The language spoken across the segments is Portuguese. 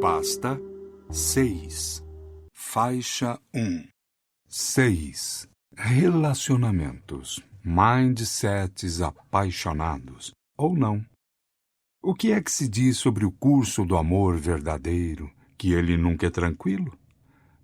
Pasta 6. Faixa 1. 6. Relacionamentos. Mindsets apaixonados. Ou não. O que é que se diz sobre o curso do amor verdadeiro? Que ele nunca é tranquilo?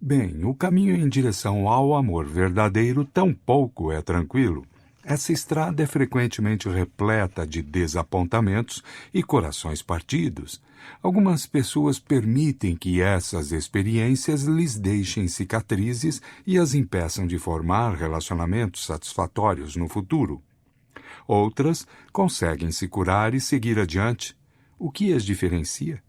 Bem, o caminho em direção ao amor verdadeiro tampouco é tranquilo. Essa estrada é frequentemente repleta de desapontamentos e corações partidos. Algumas pessoas permitem que essas experiências lhes deixem cicatrizes e as impeçam de formar relacionamentos satisfatórios no futuro. Outras conseguem se curar e seguir adiante. O que as diferencia?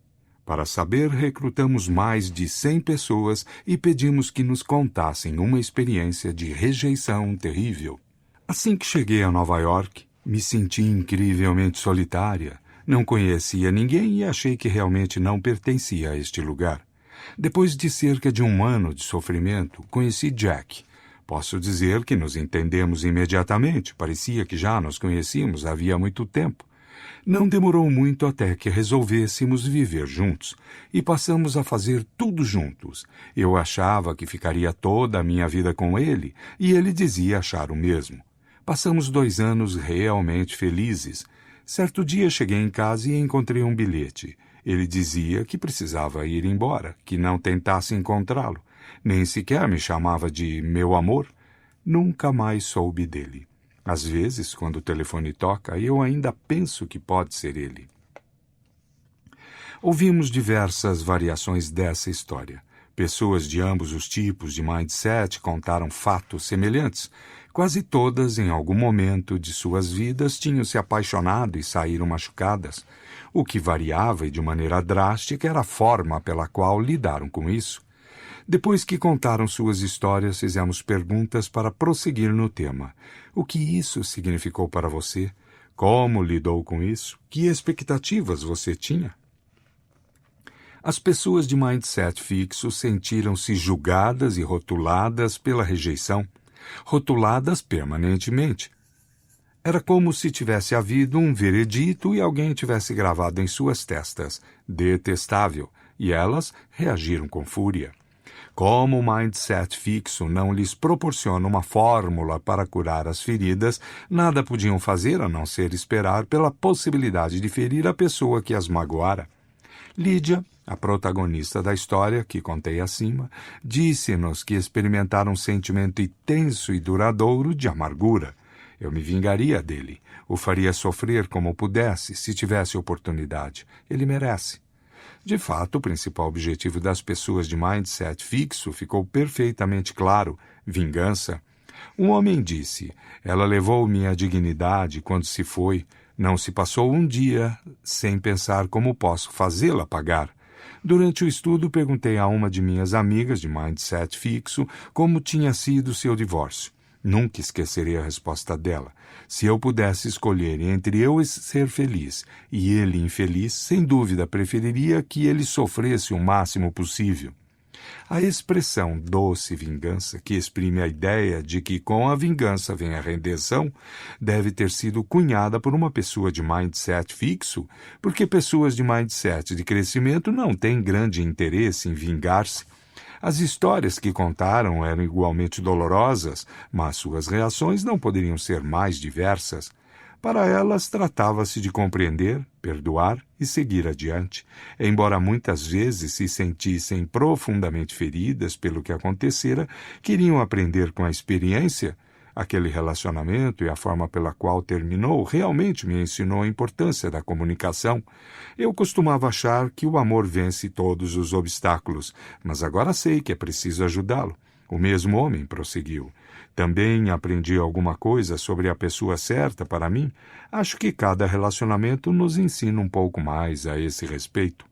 Para saber, recrutamos mais de 100 pessoas e pedimos que nos contassem uma experiência de rejeição terrível. Assim que cheguei a Nova York, me senti incrivelmente solitária. Não conhecia ninguém e achei que realmente não pertencia a este lugar. Depois de cerca de 1 ano de sofrimento, conheci Jack. Posso dizer que nos entendemos imediatamente. Parecia que já nos conhecíamos havia muito tempo. Não demorou muito até que resolvêssemos viver juntos e passamos a fazer tudo juntos. Eu achava que ficaria toda a minha vida com ele e ele dizia achar o mesmo. Passamos 2 anos realmente felizes. Certo dia cheguei em casa e encontrei um bilhete. Ele dizia que precisava ir embora, que não tentasse encontrá-lo. Nem sequer me chamava de meu amor. Nunca mais soube dele. Às vezes, quando o telefone toca, eu ainda penso que pode ser ele. Ouvimos diversas variações dessa história. Pessoas de ambos os tipos de mindset contaram fatos semelhantes. Quase todas, em algum momento de suas vidas, tinham se apaixonado e saíram machucadas. O que variava e de maneira drástica era a forma pela qual lidaram com isso. Depois que contaram suas histórias, fizemos perguntas para prosseguir no tema. O que isso significou para você? Como lidou com isso? Que expectativas você tinha? As pessoas de mindset fixo sentiram-se julgadas e rotuladas pela rejeição, rotuladas permanentemente. Era como se tivesse havido um veredito e alguém tivesse gravado em suas testas, detestável, e elas reagiram com fúria. Como o mindset fixo não lhes proporciona uma fórmula para curar as feridas, nada podiam fazer a não ser esperar pela possibilidade de ferir a pessoa que as magoara. Lídia, a protagonista da história que contei acima, disse-nos que experimentara um sentimento intenso e duradouro de amargura. Eu me vingaria dele, o faria sofrer como pudesse, se tivesse oportunidade. Ele merece. De fato, o principal objetivo das pessoas de mindset fixo ficou perfeitamente claro: vingança. Um homem disse: ela levou minha dignidade quando se foi. Não se passou um dia sem pensar como posso fazê-la pagar. Durante o estudo, perguntei a uma de minhas amigas de mindset fixo como tinha sido seu divórcio. Nunca esquecerei a resposta dela. Se eu pudesse escolher entre eu ser feliz e ele infeliz, sem dúvida preferiria que ele sofresse o máximo possível. A expressão doce vingança, que exprime a ideia de que com a vingança vem a redenção, deve ter sido cunhada por uma pessoa de mindset fixo, porque pessoas de mindset de crescimento não têm grande interesse em vingar-se. As histórias que contaram eram igualmente dolorosas, mas suas reações não poderiam ser mais diversas. Para elas, tratava-se de compreender, perdoar e seguir adiante. Embora muitas vezes se sentissem profundamente feridas pelo que acontecera, queriam aprender com a experiência. Aquele relacionamento e a forma pela qual terminou realmente me ensinou a importância da comunicação. Eu costumava achar que o amor vence todos os obstáculos, mas agora sei que é preciso ajudá-lo. O mesmo homem prosseguiu. Também aprendi alguma coisa sobre a pessoa certa para mim. Acho que cada relacionamento nos ensina um pouco mais a esse respeito.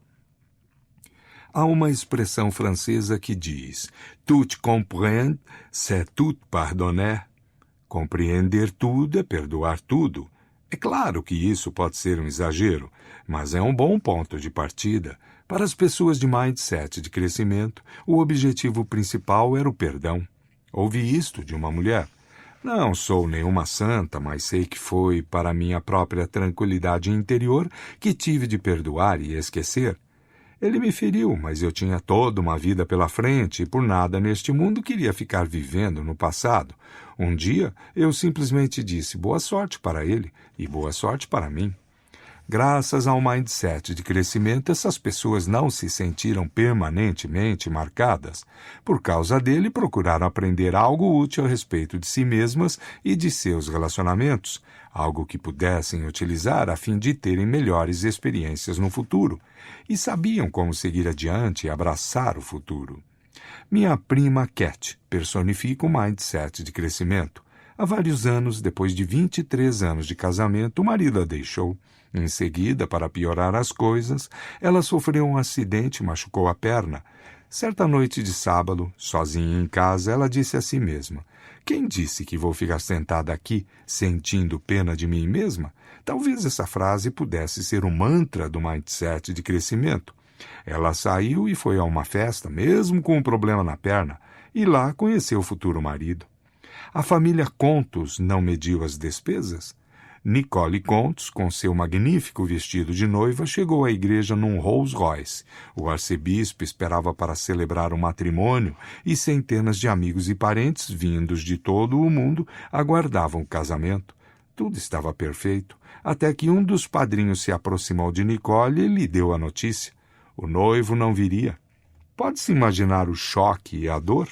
Há uma expressão francesa que diz: tout comprendre, c'est tout pardonner. Compreender tudo é perdoar tudo. É claro que isso pode ser um exagero, mas é um bom ponto de partida. Para as pessoas de mindset de crescimento, o objetivo principal era o perdão. Ouvi isto de uma mulher. Não sou nenhuma santa, mas sei que foi para minha própria tranquilidade interior que tive de perdoar e esquecer. Ele me feriu, mas eu tinha toda uma vida pela frente e por nada neste mundo queria ficar vivendo no passado. Um dia, eu simplesmente disse boa sorte para ele e boa sorte para mim. Graças ao mindset de crescimento, essas pessoas não se sentiram permanentemente marcadas. Por causa dele, procuraram aprender algo útil a respeito de si mesmas e de seus relacionamentos, algo que pudessem utilizar a fim de terem melhores experiências no futuro, e sabiam como seguir adiante e abraçar o futuro. Minha prima Cat personifica o mindset de crescimento. Há vários anos, depois de 23 anos de casamento, o marido a deixou. Em seguida, para piorar as coisas, ela sofreu um acidente e machucou a perna. Certa noite de sábado, sozinha em casa, ela disse a si mesma: quem disse que vou ficar sentada aqui, sentindo pena de mim mesma? Talvez essa frase pudesse ser um mantra do mindset de crescimento. Ela saiu e foi a uma festa, mesmo com um problema na perna, e lá conheceu o futuro marido. A família Contos não mediu as despesas. Nicole Contos, com seu magnífico vestido de noiva, chegou à igreja num Rolls Royce. O arcebispo esperava para celebrar o matrimônio e centenas de amigos e parentes, vindos de todo o mundo, aguardavam o casamento. Tudo estava perfeito, até que um dos padrinhos se aproximou de Nicole e lhe deu a notícia. O noivo não viria. Pode-se imaginar o choque e a dor?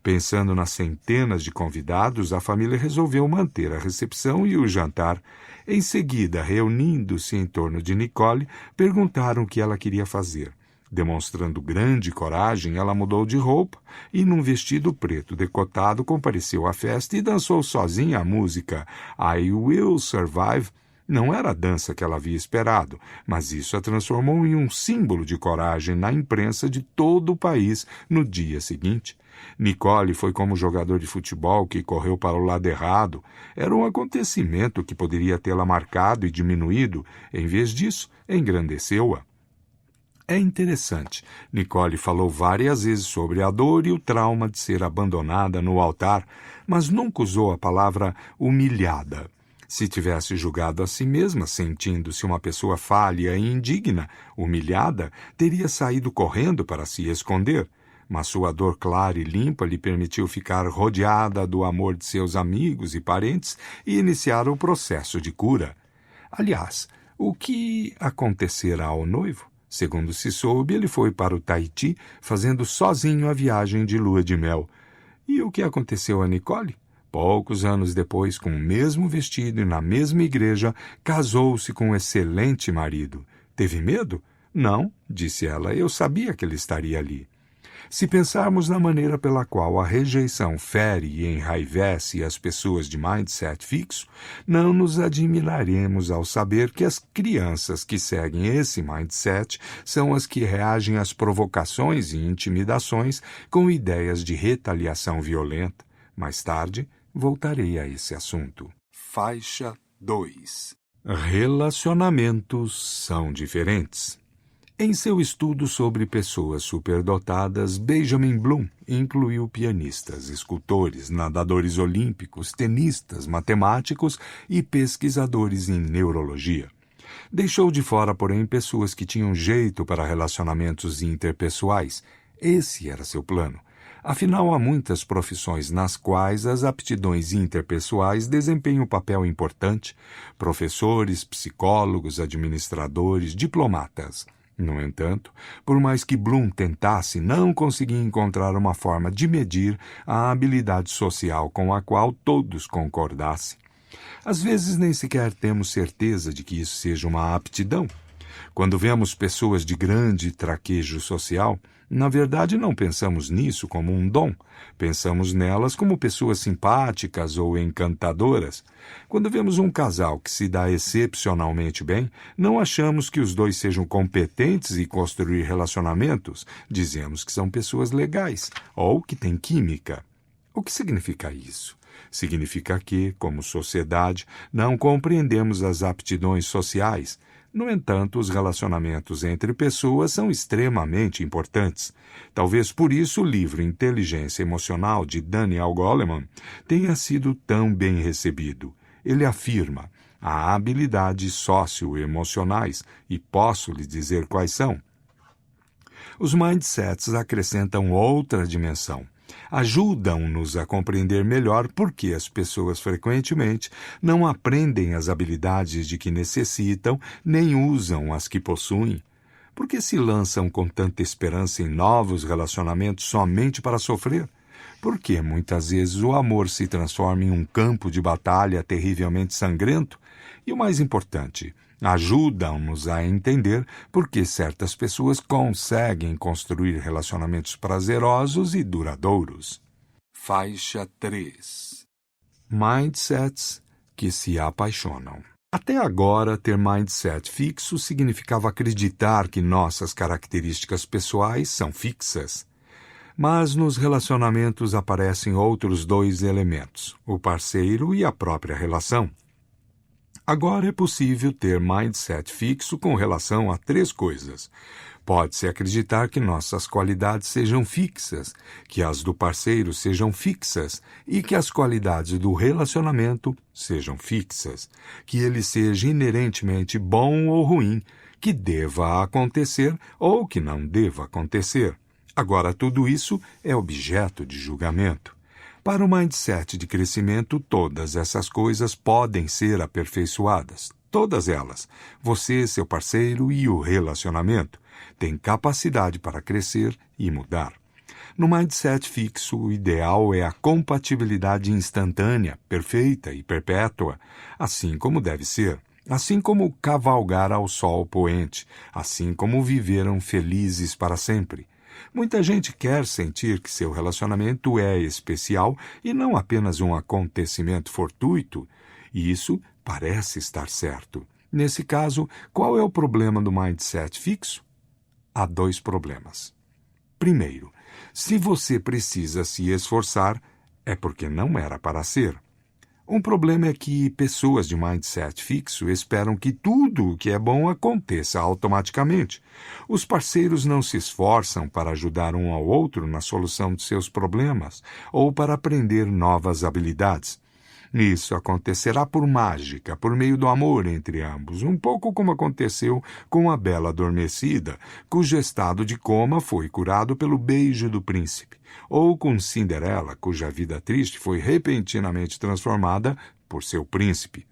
Pensando nas centenas de convidados, a família resolveu manter a recepção e o jantar. Em seguida, reunindo-se em torno de Nicole, perguntaram o que ela queria fazer. Demonstrando grande coragem, ela mudou de roupa e, num vestido preto decotado, compareceu à festa e dançou sozinha a música I Will Survive. Não era a dança que ela havia esperado, mas isso a transformou em um símbolo de coragem na imprensa de todo o país no dia seguinte. Nicole foi como jogador de futebol que correu para o lado errado. Era um acontecimento que poderia tê-la marcado e diminuído. Em vez disso, engrandeceu-a. É interessante. Nicole falou várias vezes sobre a dor e o trauma de ser abandonada no altar, mas nunca usou a palavra humilhada. Se tivesse julgado a si mesma, sentindo-se uma pessoa falha e indigna, humilhada, teria saído correndo para se esconder. Mas sua dor clara e limpa lhe permitiu ficar rodeada do amor de seus amigos e parentes e iniciar o processo de cura. Aliás, o que acontecera ao noivo? Segundo se soube, ele foi para o Tahiti, fazendo sozinho a viagem de lua de mel. E o que aconteceu a Nicole? Poucos anos depois, com o mesmo vestido e na mesma igreja, casou-se com um excelente marido. Teve medo? Não, disse ela, eu sabia que ele estaria ali. Se pensarmos na maneira pela qual a rejeição fere e enraivece as pessoas de mindset fixo, não nos admiraremos ao saber que as crianças que seguem esse mindset são as que reagem às provocações e intimidações com ideias de retaliação violenta. Mais tarde, voltarei a esse assunto. Faixa 2. Relacionamentos são diferentes. Em seu estudo sobre pessoas superdotadas, Benjamin Bloom incluiu pianistas, escultores, nadadores olímpicos, tenistas, matemáticos e pesquisadores em neurologia. Deixou de fora, porém, pessoas que tinham jeito para relacionamentos interpessoais. Esse era seu plano. Afinal, há muitas profissões nas quais as aptidões interpessoais desempenham um papel importante: professores, psicólogos, administradores, diplomatas. No entanto, por mais que Bloom tentasse, não conseguia encontrar uma forma de medir a habilidade social com a qual todos concordassem. Às vezes nem sequer temos certeza de que isso seja uma aptidão. Quando vemos pessoas de grande traquejo social, na verdade não pensamos nisso como um dom. Pensamos nelas como pessoas simpáticas ou encantadoras. Quando vemos um casal que se dá excepcionalmente bem, não achamos que os dois sejam competentes em construir relacionamentos. Dizemos que são pessoas legais ou que têm química. O que significa isso? Significa que, como sociedade, não compreendemos as aptidões sociais. No entanto, os relacionamentos entre pessoas são extremamente importantes. Talvez por isso o livro Inteligência Emocional, de Daniel Goleman, tenha sido tão bem recebido. Ele afirma: há habilidades socioemocionais, e posso lhe dizer quais são. Os mindsets acrescentam outra dimensão. Ajudam-nos a compreender melhor por que as pessoas frequentemente não aprendem as habilidades de que necessitam nem usam as que possuem. Por que se lançam com tanta esperança em novos relacionamentos somente para sofrer? Por que muitas vezes o amor se transforma em um campo de batalha terrivelmente sangrento? E o mais importante, ajudam-nos a entender por que certas pessoas conseguem construir relacionamentos prazerosos e duradouros. Faixa 3. Mindsets que se apaixonam. Até agora, ter mindset fixo significava acreditar que nossas características pessoais são fixas. Mas nos relacionamentos aparecem outros dois elementos, o parceiro e a própria relação. Agora é possível ter mindset fixo com relação a 3 coisas. Pode-se acreditar que nossas qualidades sejam fixas, que as do parceiro sejam fixas e que as qualidades do relacionamento sejam fixas, que ele seja inerentemente bom ou ruim, que deva acontecer ou que não deva acontecer. Agora, tudo isso é objeto de julgamento. Para o mindset de crescimento, todas essas coisas podem ser aperfeiçoadas. Todas elas. Você, seu parceiro e o relacionamento têm capacidade para crescer e mudar. No mindset fixo, o ideal é a compatibilidade instantânea, perfeita e perpétua, assim como deve ser. Assim como cavalgar ao sol poente, assim como viveram felizes para sempre. Muita gente quer sentir que seu relacionamento é especial e não apenas um acontecimento fortuito, e isso parece estar certo. Nesse caso, qual é o problema do mindset fixo? Há 2 problemas. Primeiro, se você precisa se esforçar, é porque não era para ser. Um problema é que pessoas de mindset fixo esperam que tudo o que é bom aconteça automaticamente. Os parceiros não se esforçam para ajudar um ao outro na solução de seus problemas ou para aprender novas habilidades. Isso acontecerá por mágica, por meio do amor entre ambos, um pouco como aconteceu com a Bela Adormecida, cujo estado de coma foi curado pelo beijo do príncipe, ou com Cinderela, cuja vida triste foi repentinamente transformada por seu príncipe.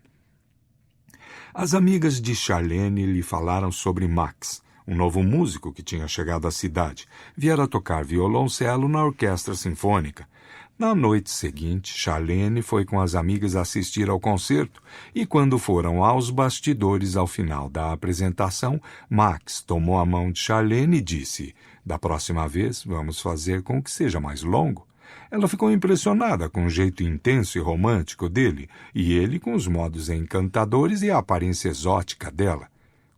As amigas de Charlene lhe falaram sobre Max, um novo músico que tinha chegado à cidade, viera tocar violoncelo na orquestra sinfônica. Na noite seguinte, Charlene foi com as amigas assistir ao concerto e, quando foram aos bastidores ao final da apresentação, Max tomou a mão de Charlene e disse: "Da próxima vez, vamos fazer com que seja mais longo." Ela ficou impressionada com o jeito intenso e romântico dele e ele com os modos encantadores e a aparência exótica dela.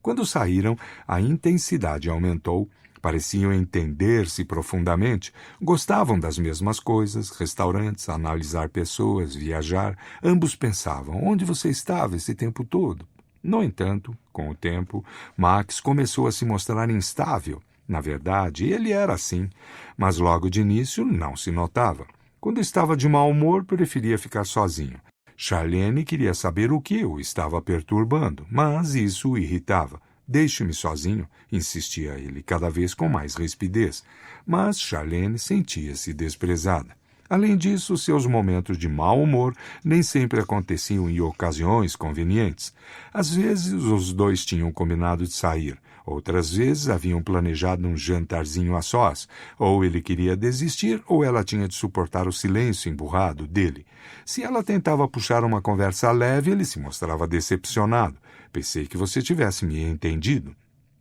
Quando saíram, a intensidade aumentou. Pareciam entender-se profundamente, gostavam das mesmas coisas, restaurantes, analisar pessoas, viajar. Ambos pensavam, onde você estava esse tempo todo? No entanto, com o tempo, Max começou a se mostrar instável. Na verdade, ele era assim, mas logo de início não se notava. Quando estava de mau humor, preferia ficar sozinho. Charlene queria saber o que o estava perturbando, mas isso o irritava. "Deixe-me sozinho", insistia ele, cada vez com mais rispidez. Mas Charlene sentia-se desprezada. Além disso, seus momentos de mau humor nem sempre aconteciam em ocasiões convenientes. Às vezes, os dois tinham combinado de sair. Outras vezes, haviam planejado um jantarzinho a sós. Ou ele queria desistir, ou ela tinha de suportar o silêncio emburrado dele. Se ela tentava puxar uma conversa leve, ele se mostrava decepcionado. "Pensei que você tivesse me entendido."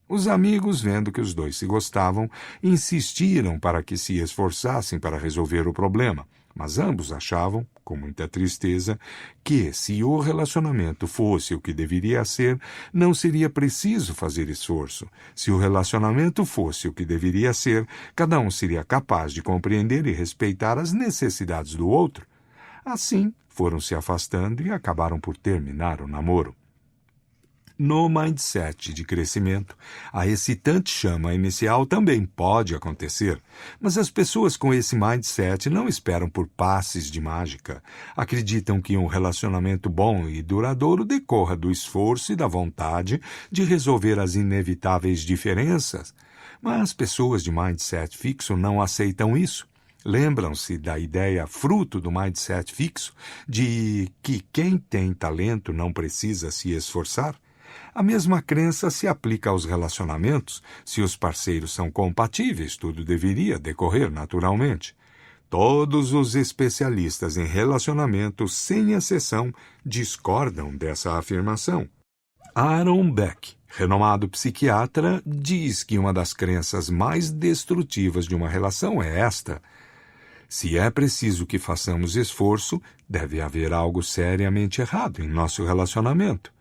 Os amigos, vendo que os dois se gostavam, insistiram para que se esforçassem para resolver o problema, mas ambos achavam, com muita tristeza, que, se o relacionamento fosse o que deveria ser, não seria preciso fazer esforço. Se o relacionamento fosse o que deveria ser, cada um seria capaz de compreender e respeitar as necessidades do outro. Assim, foram se afastando e acabaram por terminar o namoro. No mindset de crescimento, a excitante chama inicial também pode acontecer, mas as pessoas com esse mindset não esperam por passes de mágica. Acreditam que um relacionamento bom e duradouro decorra do esforço e da vontade de resolver as inevitáveis diferenças. Mas pessoas de mindset fixo não aceitam isso. Lembram-se da ideia fruto do mindset fixo de que quem tem talento não precisa se esforçar? A mesma crença se aplica aos relacionamentos. Se os parceiros são compatíveis, tudo deveria decorrer naturalmente. Todos os especialistas em relacionamentos, sem exceção, discordam dessa afirmação. Aaron Beck, renomado psiquiatra, diz que uma das crenças mais destrutivas de uma relação é esta: se é preciso que façamos esforço, deve haver algo seriamente errado em nosso relacionamento.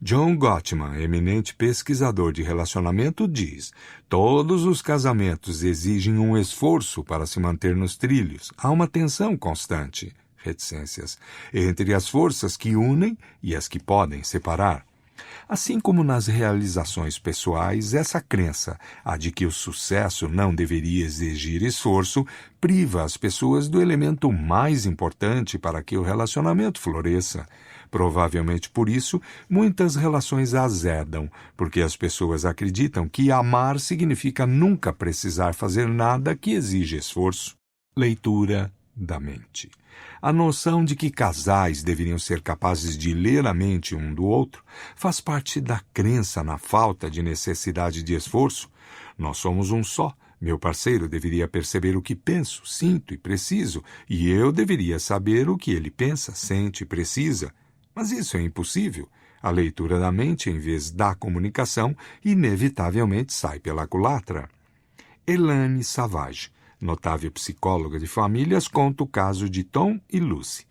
John Gottman, eminente pesquisador de relacionamento, diz: todos os casamentos exigem um esforço para se manter nos trilhos. Há uma tensão constante, reticências, entre as forças que unem e as que podem separar. Assim como nas realizações pessoais, essa crença, a de que o sucesso não deveria exigir esforço, priva as pessoas do elemento mais importante para que o relacionamento floresça. Provavelmente por isso, muitas relações azedam, porque as pessoas acreditam que amar significa nunca precisar fazer nada que exija esforço. Leitura da mente. A noção de que casais deveriam ser capazes de ler a mente um do outro faz parte da crença na falta de necessidade de esforço. Nós somos um só. Meu parceiro deveria perceber o que penso, sinto e preciso, e eu deveria saber o que ele pensa, sente e precisa. Mas isso é impossível. A leitura da mente, em vez da comunicação, inevitavelmente sai pela culatra. Elaine Savage, notável psicóloga de famílias, conta o caso de Tom e Lucy.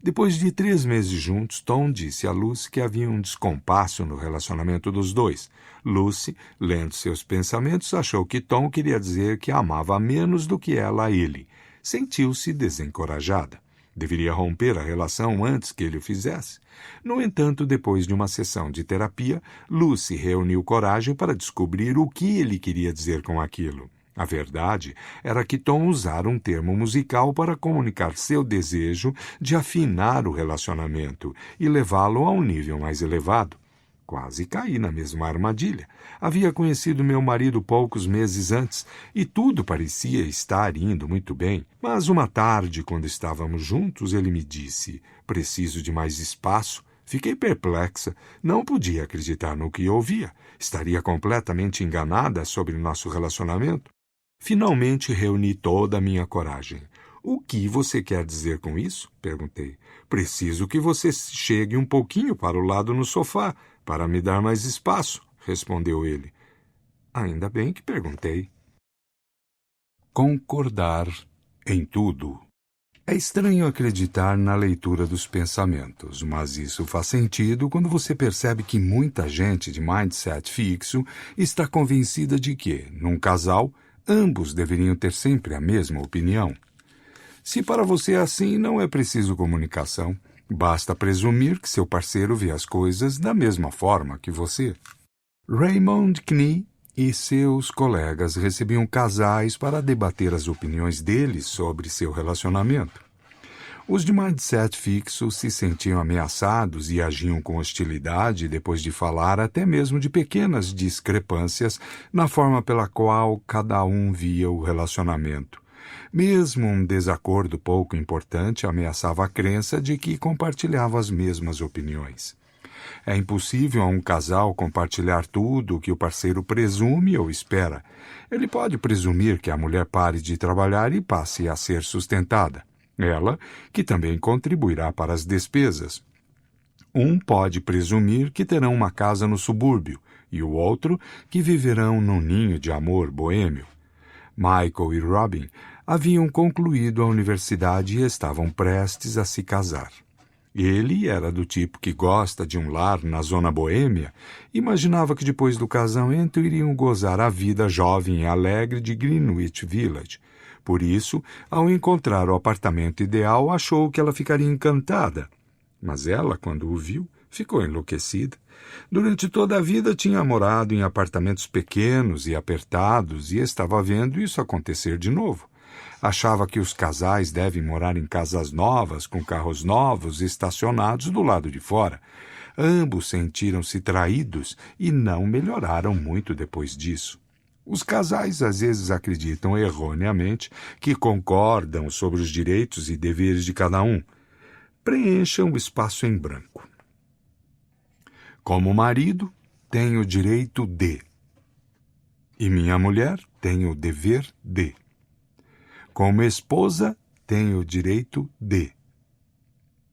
Depois de 3 meses juntos, Tom disse a Lucy que havia um descompasso no relacionamento dos dois. Lucy, lendo seus pensamentos, achou que Tom queria dizer que amava menos do que ela a ele. Sentiu-se desencorajada. Deveria romper a relação antes que ele o fizesse. No entanto, depois de uma sessão de terapia, Lucy reuniu coragem para descobrir o que ele queria dizer com aquilo. A verdade era que Tom usara um termo musical para comunicar seu desejo de afinar o relacionamento e levá-lo a um nível mais elevado. Quase caí na mesma armadilha. Havia conhecido meu marido poucos meses antes e tudo parecia estar indo muito bem. Mas uma tarde, quando estávamos juntos, ele me disse: preciso de mais espaço. Fiquei perplexa. Não podia acreditar no que ouvia. Estaria completamente enganada sobre nosso relacionamento. Finalmente reuni toda a minha coragem. O que você quer dizer com isso? Perguntei. Preciso que você chegue um pouquinho para o lado no sofá, para me dar mais espaço, respondeu ele. Ainda bem que perguntei. Concordar em tudo. É estranho acreditar na leitura dos pensamentos, mas isso faz sentido quando você percebe que muita gente de mindset fixo está convencida de que, num casal, ambos deveriam ter sempre a mesma opinião. Se para você é assim, não é preciso comunicação. Basta presumir que seu parceiro vê as coisas da mesma forma que você. Raymond Knee e seus colegas recebiam casais para debater as opiniões deles sobre seu relacionamento. Os de mindset fixo se sentiam ameaçados e agiam com hostilidade depois de falar até mesmo de pequenas discrepâncias na forma pela qual cada um via o relacionamento. Mesmo um desacordo pouco importante ameaçava a crença de que compartilhava as mesmas opiniões. É impossível a um casal compartilhar tudo o que o parceiro presume ou espera. Ele pode presumir que a mulher pare de trabalhar e passe a ser sustentada. Ela, que também contribuirá para as despesas. Um pode presumir que terão uma casa no subúrbio e o outro que viverão num ninho de amor boêmio. Michael e Robin haviam concluído a universidade e estavam prestes a se casar. Ele era do tipo que gosta de um lar na zona boêmia. Imaginava que depois do casamento iriam gozar a vida jovem e alegre de Greenwich Village. Por isso, ao encontrar o apartamento ideal, achou que ela ficaria encantada. Mas ela, quando o viu, ficou enlouquecida. Durante toda a vida tinha morado em apartamentos pequenos e apertados e estava vendo isso acontecer de novo. Achava que os casais devem morar em casas novas, com carros novos estacionados do lado de fora. Ambos sentiram-se traídos e não melhoraram muito depois disso. Os casais às vezes acreditam erroneamente que concordam sobre os direitos e deveres de cada um. Preencham o espaço em branco. Como marido, tenho o direito de. E minha mulher tem o dever de. Como esposa, tenho o direito de.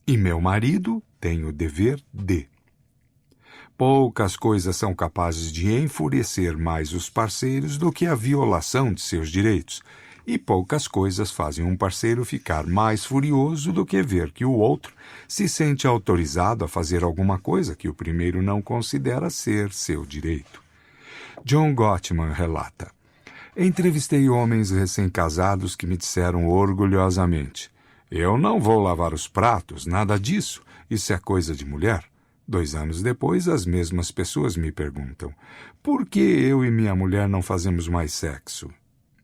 E meu marido tem o dever de. Poucas coisas são capazes de enfurecer mais os parceiros do que a violação de seus direitos, e poucas coisas fazem um parceiro ficar mais furioso do que ver que o outro se sente autorizado a fazer alguma coisa que o primeiro não considera ser seu direito. John Gottman relata: entrevistei homens recém-casados que me disseram orgulhosamente: eu não vou lavar os pratos, nada disso, isso é coisa de mulher. 2 anos depois, as mesmas pessoas me perguntam: por que eu e minha mulher não fazemos mais sexo?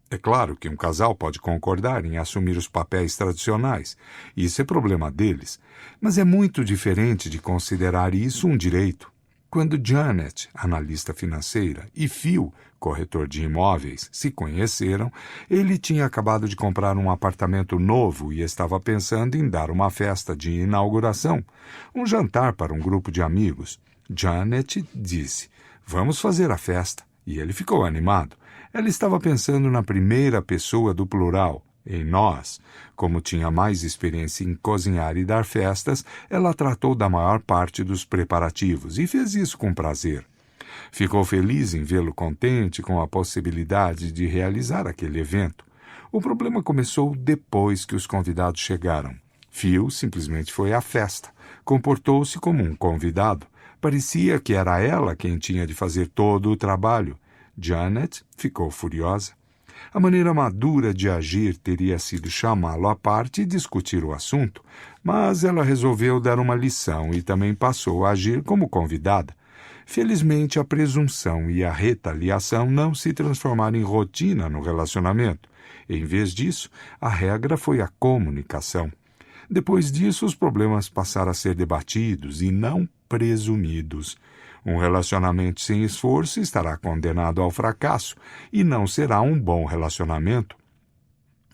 É claro que um casal pode concordar em assumir os papéis tradicionais. Isso é problema deles. Mas é muito diferente de considerar isso um direito. Quando Janet, analista financeira, e Phil, corretor de imóveis, se conheceram, ele tinha acabado de comprar um apartamento novo e estava pensando em dar uma festa de inauguração, um jantar para um grupo de amigos. Janet disse: vamos fazer a festa. E ele ficou animado. Ela estava pensando na primeira pessoa do plural, em nós. Como tinha mais experiência em cozinhar e dar festas, ela tratou da maior parte dos preparativos e fez isso com prazer. Ficou feliz em vê-lo contente com a possibilidade de realizar aquele evento. O problema começou depois que os convidados chegaram. Phil simplesmente foi à festa. Comportou-se como um convidado. Parecia que era ela quem tinha de fazer todo o trabalho. Janet ficou furiosa. A maneira madura de agir teria sido chamá-lo à parte e discutir o assunto, mas ela resolveu dar uma lição e também passou a agir como convidada. Felizmente, a presunção e a retaliação não se transformaram em rotina no relacionamento. Em vez disso, a regra foi a comunicação. Depois disso, os problemas passaram a ser debatidos e não presumidos. Um relacionamento sem esforço estará condenado ao fracasso e não será um bom relacionamento.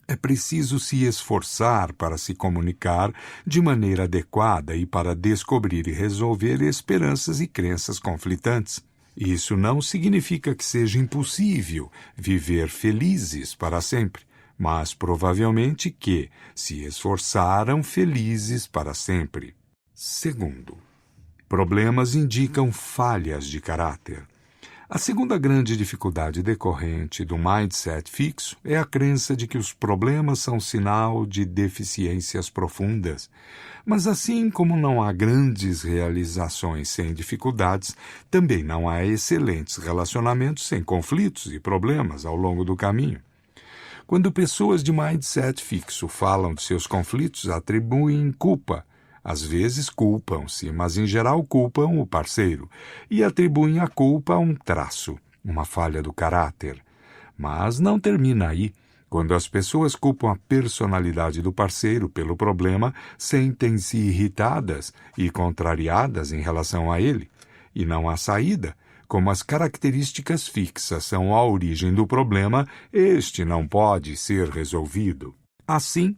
É preciso se esforçar para se comunicar de maneira adequada e para descobrir e resolver esperanças e crenças conflitantes. Isso não significa que seja impossível viver felizes para sempre, mas provavelmente que se esforçaram felizes para sempre. Segundo, problemas indicam falhas de caráter. A segunda grande dificuldade decorrente do mindset fixo é a crença de que os problemas são sinal de deficiências profundas. Mas assim como não há grandes realizações sem dificuldades, também não há excelentes relacionamentos sem conflitos e problemas ao longo do caminho. Quando pessoas de mindset fixo falam de seus conflitos, atribuem culpa. Às vezes culpam-se, mas em geral culpam o parceiro e atribuem a culpa a um traço, uma falha do caráter. Mas não termina aí. Quando as pessoas culpam a personalidade do parceiro pelo problema, sentem-se irritadas e contrariadas em relação a ele. E não há saída. Como as características fixas são a origem do problema, este não pode ser resolvido. Assim,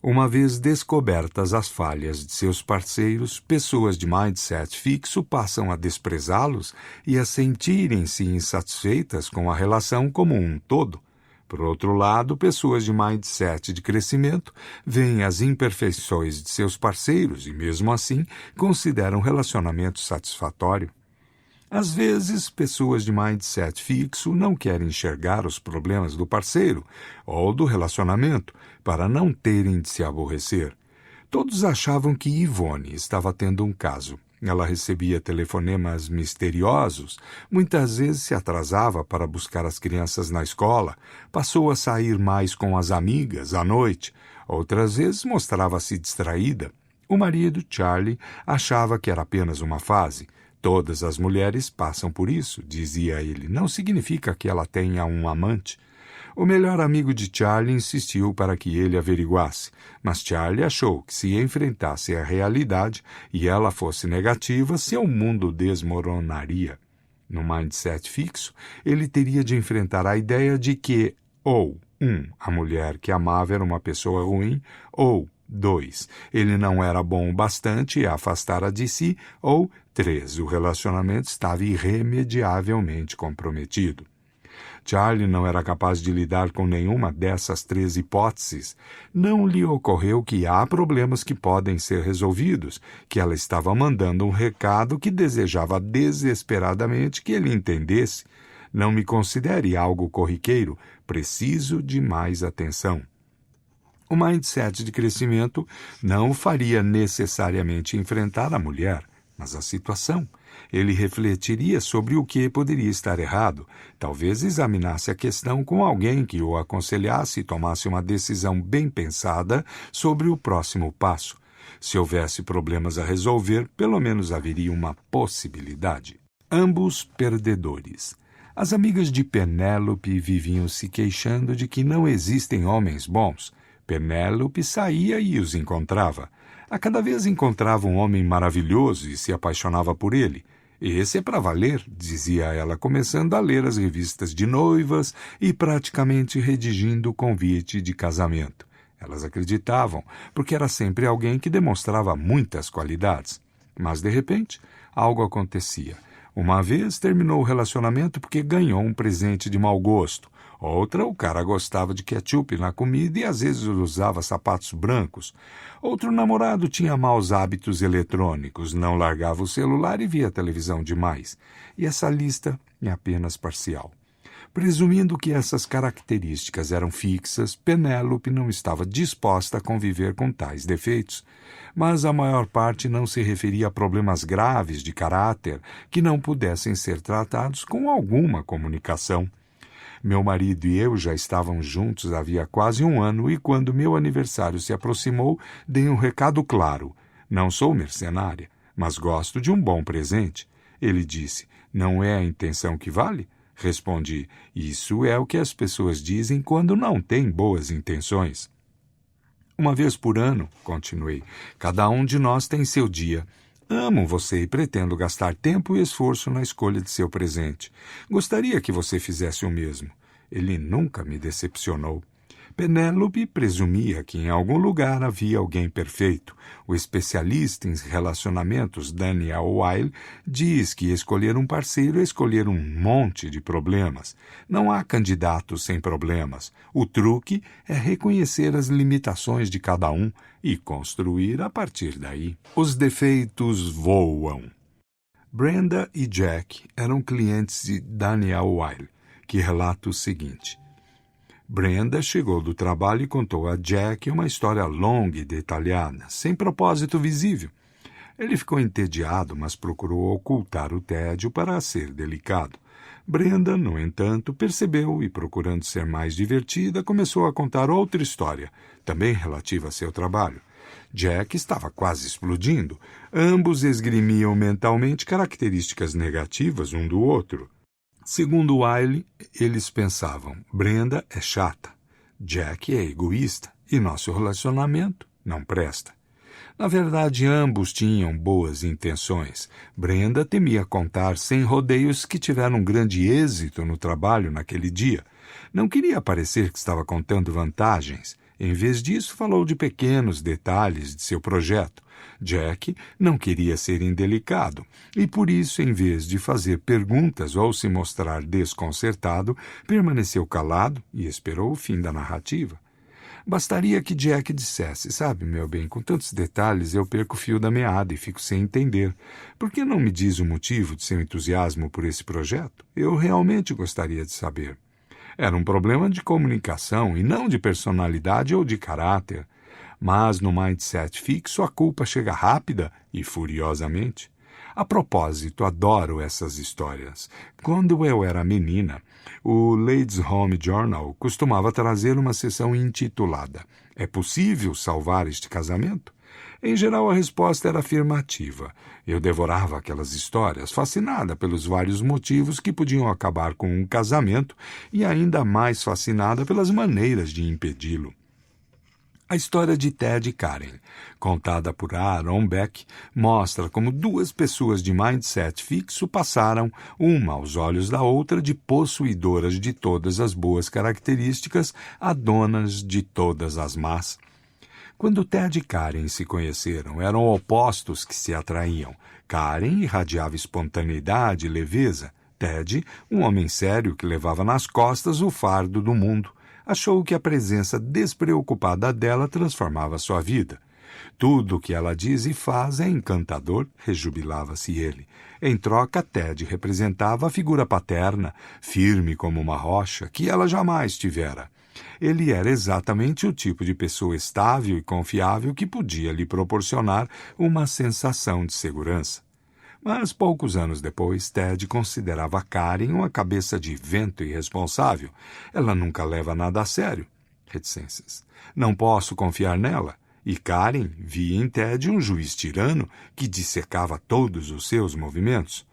uma vez descobertas as falhas de seus parceiros, pessoas de mindset fixo passam a desprezá-los e a sentirem-se insatisfeitas com a relação como um todo. Por outro lado, pessoas de mindset de crescimento veem as imperfeições de seus parceiros e, mesmo assim, consideram o relacionamento satisfatório. Às vezes, pessoas de mindset fixo não querem enxergar os problemas do parceiro ou do relacionamento para não terem de se aborrecer. Todos achavam que Yvonne estava tendo um caso. Ela recebia telefonemas misteriosos, muitas vezes se atrasava para buscar as crianças na escola, passou a sair mais com as amigas à noite, outras vezes mostrava-se distraída. O marido, Charlie, achava que era apenas uma fase. Todas as mulheres passam por isso, dizia ele. Não significa que ela tenha um amante. O melhor amigo de Charlie insistiu para que ele averiguasse, mas Charlie achou que se enfrentasse a realidade e ela fosse negativa, seu mundo desmoronaria. No mindset fixo, ele teria de enfrentar a ideia de que, ou, 1. A mulher que amava era uma pessoa ruim, ou, 2. Ele não era bom o bastante e a afastara de si, ou, 3. O relacionamento estava irremediavelmente comprometido. Charlie não era capaz de lidar com nenhuma dessas 3 hipóteses. Não lhe ocorreu que há problemas que podem ser resolvidos, que ela estava mandando um recado que desejava desesperadamente que ele entendesse. Não me considere algo corriqueiro, preciso de mais atenção. O mindset de crescimento não o faria necessariamente enfrentar a mulher, mas a situação. Ele refletiria sobre o que poderia estar errado, talvez examinasse a questão com alguém que o aconselhasse e tomasse uma decisão bem pensada sobre o próximo passo. Se houvesse problemas a resolver, pelo menos haveria uma possibilidade. Ambos perdedores. As amigas de Penélope viviam se queixando de que não existem homens bons. Penélope saía e os encontrava. A cada vez encontrava um homem maravilhoso e se apaixonava por ele. Esse é para valer, dizia ela, começando a ler as revistas de noivas e praticamente redigindo o convite de casamento. Elas acreditavam, porque era sempre alguém que demonstrava muitas qualidades. Mas, de repente, algo acontecia. Uma vez terminou o relacionamento porque ganhou um presente de mau gosto. Outra, o cara gostava de ketchup na comida e às vezes usava sapatos brancos. Outro namorado tinha maus hábitos eletrônicos, não largava o celular e via televisão demais. E essa lista é apenas parcial. Presumindo que essas características eram fixas, Penélope não estava disposta a conviver com tais defeitos. Mas a maior parte não se referia a problemas graves de caráter que não pudessem ser tratados com alguma comunicação. Meu marido e eu já estavam juntos havia quase 1 ano e quando meu aniversário se aproximou, dei um recado claro. Não sou mercenária, mas gosto de um bom presente. Ele disse, não é a intenção que vale? Respondi, isso é o que as pessoas dizem quando não têm boas intenções. Uma vez por ano, continuei, cada um de nós tem seu dia. Amo você e pretendo gastar tempo e esforço na escolha de seu presente. Gostaria que você fizesse o mesmo. Ele nunca me decepcionou. Penélope presumia que em algum lugar havia alguém perfeito. O especialista em relacionamentos Daniel Weil diz que escolher um parceiro é escolher um monte de problemas. Não há candidatos sem problemas. O truque é reconhecer as limitações de cada um e construir a partir daí. Os defeitos voam. Brenda e Jack eram clientes de Daniel Weil, que relata o seguinte. Brenda chegou do trabalho e contou a Jack uma história longa e detalhada, sem propósito visível. Ele ficou entediado, mas procurou ocultar o tédio para ser delicado. Brenda, no entanto, percebeu e, procurando ser mais divertida, começou a contar outra história, também relativa a seu trabalho. Jack estava quase explodindo. Ambos esgrimiam mentalmente características negativas um do outro. Segundo Wiley, eles pensavam, Brenda é chata, Jack é egoísta e nosso relacionamento não presta. Na verdade, ambos tinham boas intenções. Brenda temia contar sem rodeios que tiveram um grande êxito no trabalho naquele dia. Não queria parecer que estava contando vantagens. Em vez disso, falou de pequenos detalhes de seu projeto. Jack não queria ser indelicado e, por isso, em vez de fazer perguntas ou se mostrar desconcertado, permaneceu calado e esperou o fim da narrativa. Bastaria que Jack dissesse, sabe, meu bem, com tantos detalhes eu perco o fio da meada e fico sem entender. Por que não me diz o motivo de seu entusiasmo por esse projeto? Eu realmente gostaria de saber. Era um problema de comunicação e não de personalidade ou de caráter. Mas no mindset fixo a culpa chega rápida e furiosamente. A propósito, adoro essas histórias. Quando eu era menina, o Ladies' Home Journal costumava trazer uma seção intitulada É possível salvar este casamento? Em geral, a resposta era afirmativa. Eu devorava aquelas histórias, fascinada pelos vários motivos que podiam acabar com um casamento e ainda mais fascinada pelas maneiras de impedi-lo. A história de Ted e Karen, contada por Aaron Beck, mostra como duas pessoas de mindset fixo passaram, uma aos olhos da outra, de possuidoras de todas as boas características a donas de todas as más. Quando Ted e Karen se conheceram, eram opostos que se atraíam. Karen irradiava espontaneidade e leveza. Ted, um homem sério que levava nas costas o fardo do mundo, achou que a presença despreocupada dela transformava sua vida. Tudo o que ela diz e faz é encantador, rejubilava-se ele. Em troca, Ted representava a figura paterna, firme como uma rocha, que ela jamais tivera. Ele era exatamente o tipo de pessoa estável e confiável que podia lhe proporcionar uma sensação de segurança. Mas poucos anos depois, Ted considerava Karen uma cabeça de vento irresponsável. Ela nunca leva nada a sério. Reticências. Não posso confiar nela. E Karen via em Ted um juiz tirano que dissecava todos os seus movimentos.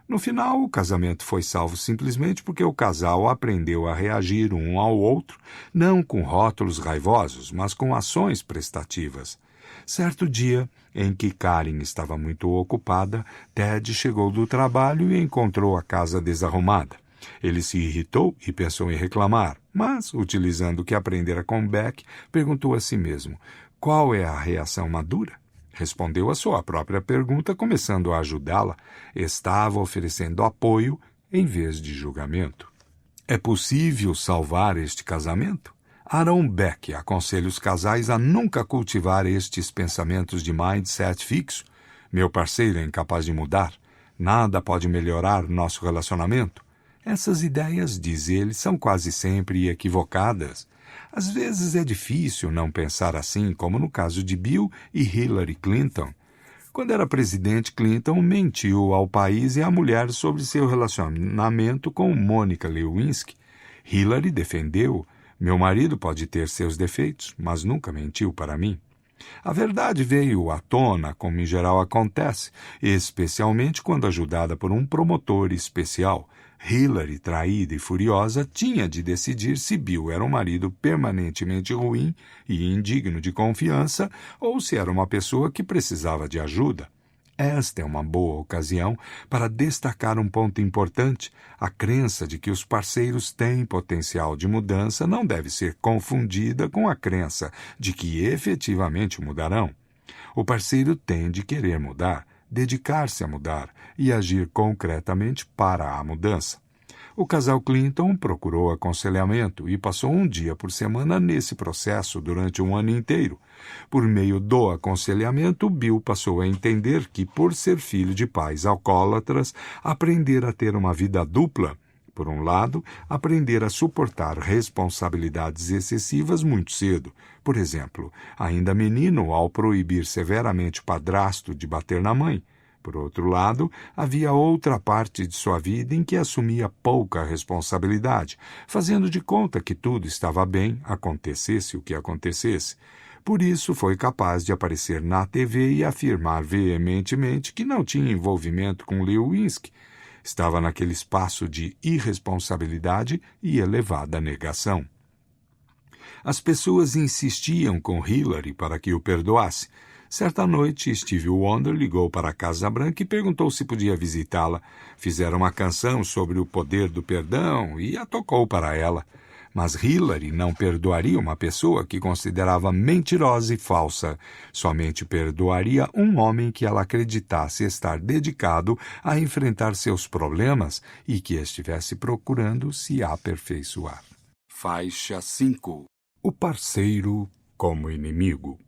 No final, o casamento foi salvo simplesmente porque o casal aprendeu a reagir um ao outro, não com rótulos raivosos, mas com ações prestativas. Certo dia, em que Karen estava muito ocupada, Ted chegou do trabalho e encontrou a casa desarrumada. Ele se irritou e pensou em reclamar, mas, utilizando o que aprendera com Beck, perguntou a si mesmo: qual é a reação madura? Respondeu a sua própria pergunta, começando a ajudá-la. Estava oferecendo apoio em vez de julgamento. É possível salvar este casamento? Aaron Beck aconselha os casais a nunca cultivar estes pensamentos de mindset fixo. Meu parceiro é incapaz de mudar. Nada pode melhorar nosso relacionamento. Essas ideias, diz ele, são quase sempre equivocadas. Às vezes é difícil não pensar assim, como no caso de Bill e Hillary Clinton. Quando era presidente, Clinton mentiu ao país e à mulher sobre seu relacionamento com Monica Lewinsky. Hillary defendeu: meu marido pode ter seus defeitos, mas nunca mentiu para mim. A verdade veio à tona, como em geral acontece, especialmente quando ajudada por um promotor especial. Hillary, traída e furiosa, tinha de decidir se Bill era um marido permanentemente ruim e indigno de confiança ou se era uma pessoa que precisava de ajuda. Esta é uma boa ocasião para destacar um ponto importante. A crença de que os parceiros têm potencial de mudança não deve ser confundida com a crença de que efetivamente mudarão. O parceiro tem de querer mudar, dedicar-se a mudar e agir concretamente para a mudança. O casal Clinton procurou aconselhamento e passou um dia por semana nesse processo durante um ano inteiro. Por meio do aconselhamento, Bill passou a entender que, por ser filho de pais alcoólatras, aprender a ter uma vida dupla. Por um lado, aprender a suportar responsabilidades excessivas muito cedo. Por exemplo, ainda menino, ao proibir severamente o padrasto de bater na mãe. Por outro lado, havia outra parte de sua vida em que assumia pouca responsabilidade, fazendo de conta que tudo estava bem, acontecesse o que acontecesse. Por isso, foi capaz de aparecer na TV e afirmar veementemente que não tinha envolvimento com Lewinsky. Estava naquele espaço de irresponsabilidade e elevada negação. As pessoas insistiam com Hillary para que o perdoasse. Certa noite, Stevie Wonder ligou para a Casa Branca e perguntou se podia visitá-la. Fizeram uma canção sobre o poder do perdão e a tocou para ela. Mas Hillary não perdoaria uma pessoa que considerava mentirosa e falsa. Somente perdoaria um homem que ela acreditasse estar dedicado a enfrentar seus problemas e que estivesse procurando se aperfeiçoar. Faixa 5. O parceiro como inimigo.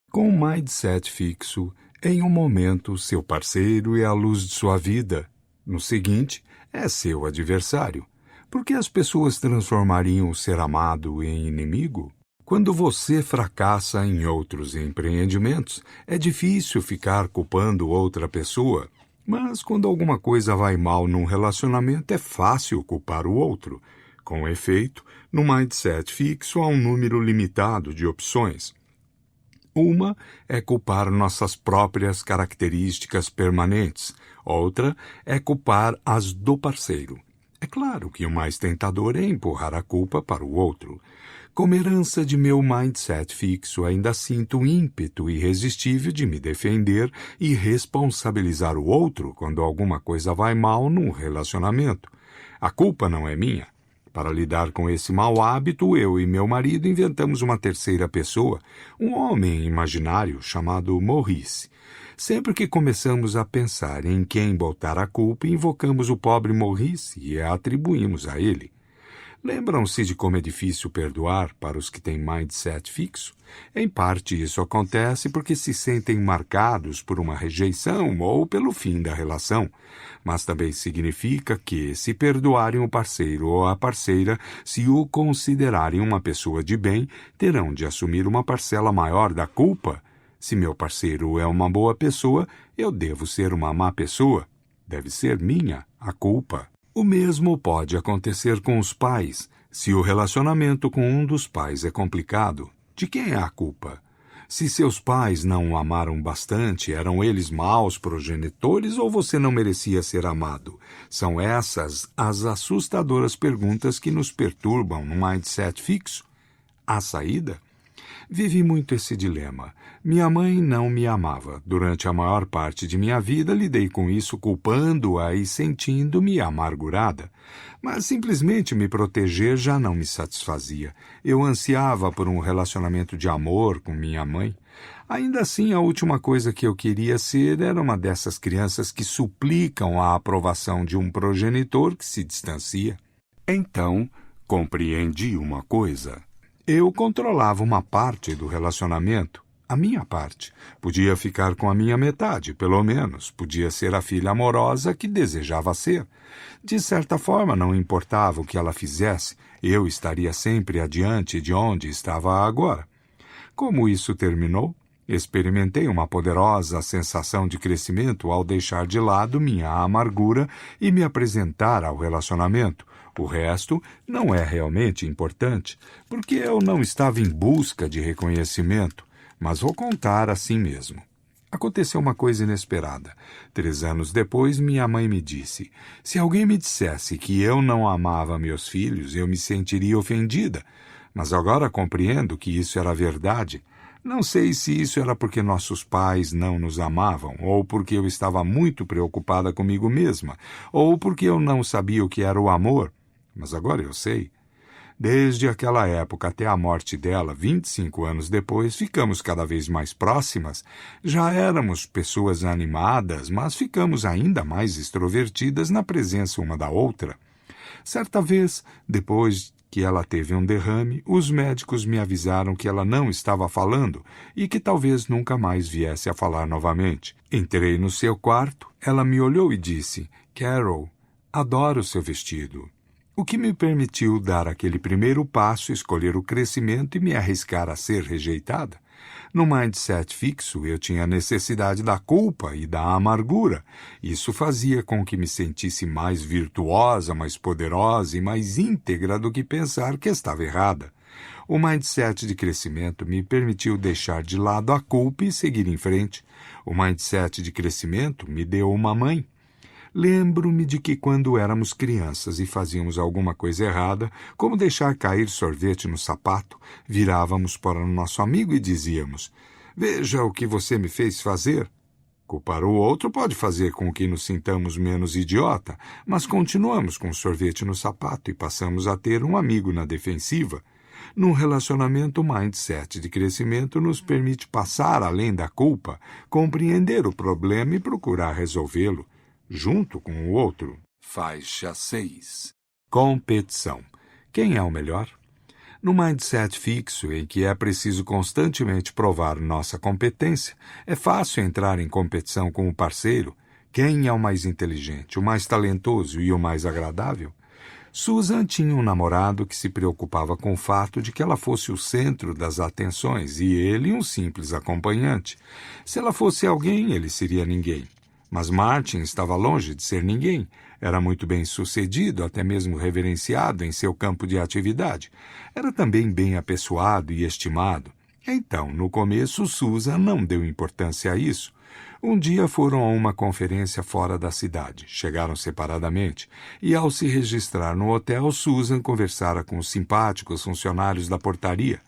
Com um mindset fixo, em um momento seu parceiro é a luz de sua vida. No seguinte, é seu adversário. Por que as pessoas transformariam o ser amado em inimigo? Quando você fracassa em outros empreendimentos, é difícil ficar culpando outra pessoa. Mas quando alguma coisa vai mal num relacionamento, é fácil culpar o outro. Com efeito, no mindset fixo há um número limitado de opções. Uma é culpar nossas próprias características permanentes. Outra é culpar as do parceiro. É claro que o mais tentador é empurrar a culpa para o outro. Como herança de meu mindset fixo, ainda sinto um ímpeto irresistível de me defender e responsabilizar o outro quando alguma coisa vai mal num relacionamento. A culpa não é minha. Para lidar com esse mau hábito, eu e meu marido inventamos uma terceira pessoa, um homem imaginário chamado Maurice. Sempre que começamos a pensar em quem botar a culpa, invocamos o pobre Maurice e a atribuímos a ele. Lembram-se de como é difícil perdoar para os que têm mindset fixo? Em parte, isso acontece porque se sentem marcados por uma rejeição ou pelo fim da relação. Mas também significa que, se perdoarem o parceiro ou a parceira, se o considerarem uma pessoa de bem, terão de assumir uma parcela maior da culpa. Se meu parceiro é uma boa pessoa, eu devo ser uma má pessoa. Deve ser minha a culpa. O mesmo pode acontecer com os pais. Se o relacionamento com um dos pais é complicado, de quem é a culpa? Se seus pais não o amaram bastante, eram eles maus progenitores ou você não merecia ser amado? São essas as assustadoras perguntas que nos perturbam no mindset fixo. A saída? Vivi muito esse dilema. Minha mãe não me amava. Durante a maior parte de minha vida, lidei com isso culpando-a e sentindo-me amargurada. Mas simplesmente me proteger já não me satisfazia. Eu ansiava por um relacionamento de amor com minha mãe. Ainda assim, a última coisa que eu queria ser era uma dessas crianças que suplicam a aprovação de um progenitor que se distancia. Então, compreendi uma coisa. Eu controlava uma parte do relacionamento, a minha parte. Podia ficar com a minha metade, pelo menos. Podia ser a filha amorosa que desejava ser. De certa forma, não importava o que ela fizesse, eu estaria sempre adiante de onde estava agora. Como isso terminou? Experimentei uma poderosa sensação de crescimento ao deixar de lado minha amargura e me apresentar ao relacionamento. O resto não é realmente importante, porque eu não estava em busca de reconhecimento, mas vou contar assim mesmo. Aconteceu uma coisa inesperada. 3 anos depois, minha mãe me disse: se alguém me dissesse que eu não amava meus filhos, eu me sentiria ofendida. Mas agora compreendo que isso era verdade. Não sei se isso era porque nossos pais não nos amavam, ou porque eu estava muito preocupada comigo mesma, ou porque eu não sabia o que era o amor. Mas agora eu sei. Desde aquela época até a morte dela, 25 anos depois, ficamos cada vez mais próximas. Já éramos pessoas animadas, mas ficamos ainda mais extrovertidas na presença uma da outra. Certa vez, depois que ela teve um derrame, os médicos me avisaram que ela não estava falando e que talvez nunca mais viesse a falar novamente. Entrei no seu quarto, ela me olhou e disse: Carol, adoro seu vestido. O que me permitiu dar aquele primeiro passo, escolher o crescimento e me arriscar a ser rejeitada. No mindset fixo, eu tinha a necessidade da culpa e da amargura. Isso fazia com que me sentisse mais virtuosa, mais poderosa e mais íntegra do que pensar que estava errada. O mindset de crescimento me permitiu deixar de lado a culpa e seguir em frente. O mindset de crescimento me deu uma mãe. Lembro-me de que quando éramos crianças e fazíamos alguma coisa errada, como deixar cair sorvete no sapato, virávamos para o nosso amigo e dizíamos: veja o que você me fez fazer. Culpar o outro pode fazer com que nos sintamos menos idiota, mas continuamos com sorvete no sapato e passamos a ter um amigo na defensiva. Num relacionamento, o mindset de crescimento nos permite passar além da culpa, compreender o problema e procurar resolvê-lo, junto com o outro. Faixa 6. Competição. Quem é o melhor? No mindset fixo, em que é preciso constantemente provar nossa competência, é fácil entrar em competição com o parceiro. Quem é o mais inteligente, o mais talentoso e o mais agradável? Susan tinha um namorado que se preocupava com o fato de que ela fosse o centro das atenções e ele um simples acompanhante. Se ela fosse alguém, ele seria ninguém. Mas Martin estava longe de ser ninguém. Era muito bem-sucedido, até mesmo reverenciado em seu campo de atividade. Era também bem apessoado e estimado. Então, no começo, Susan não deu importância a isso. Um dia foram a uma conferência fora da cidade. Chegaram separadamente e, ao se registrar no hotel, Susan conversara com os simpáticos funcionários da portaria.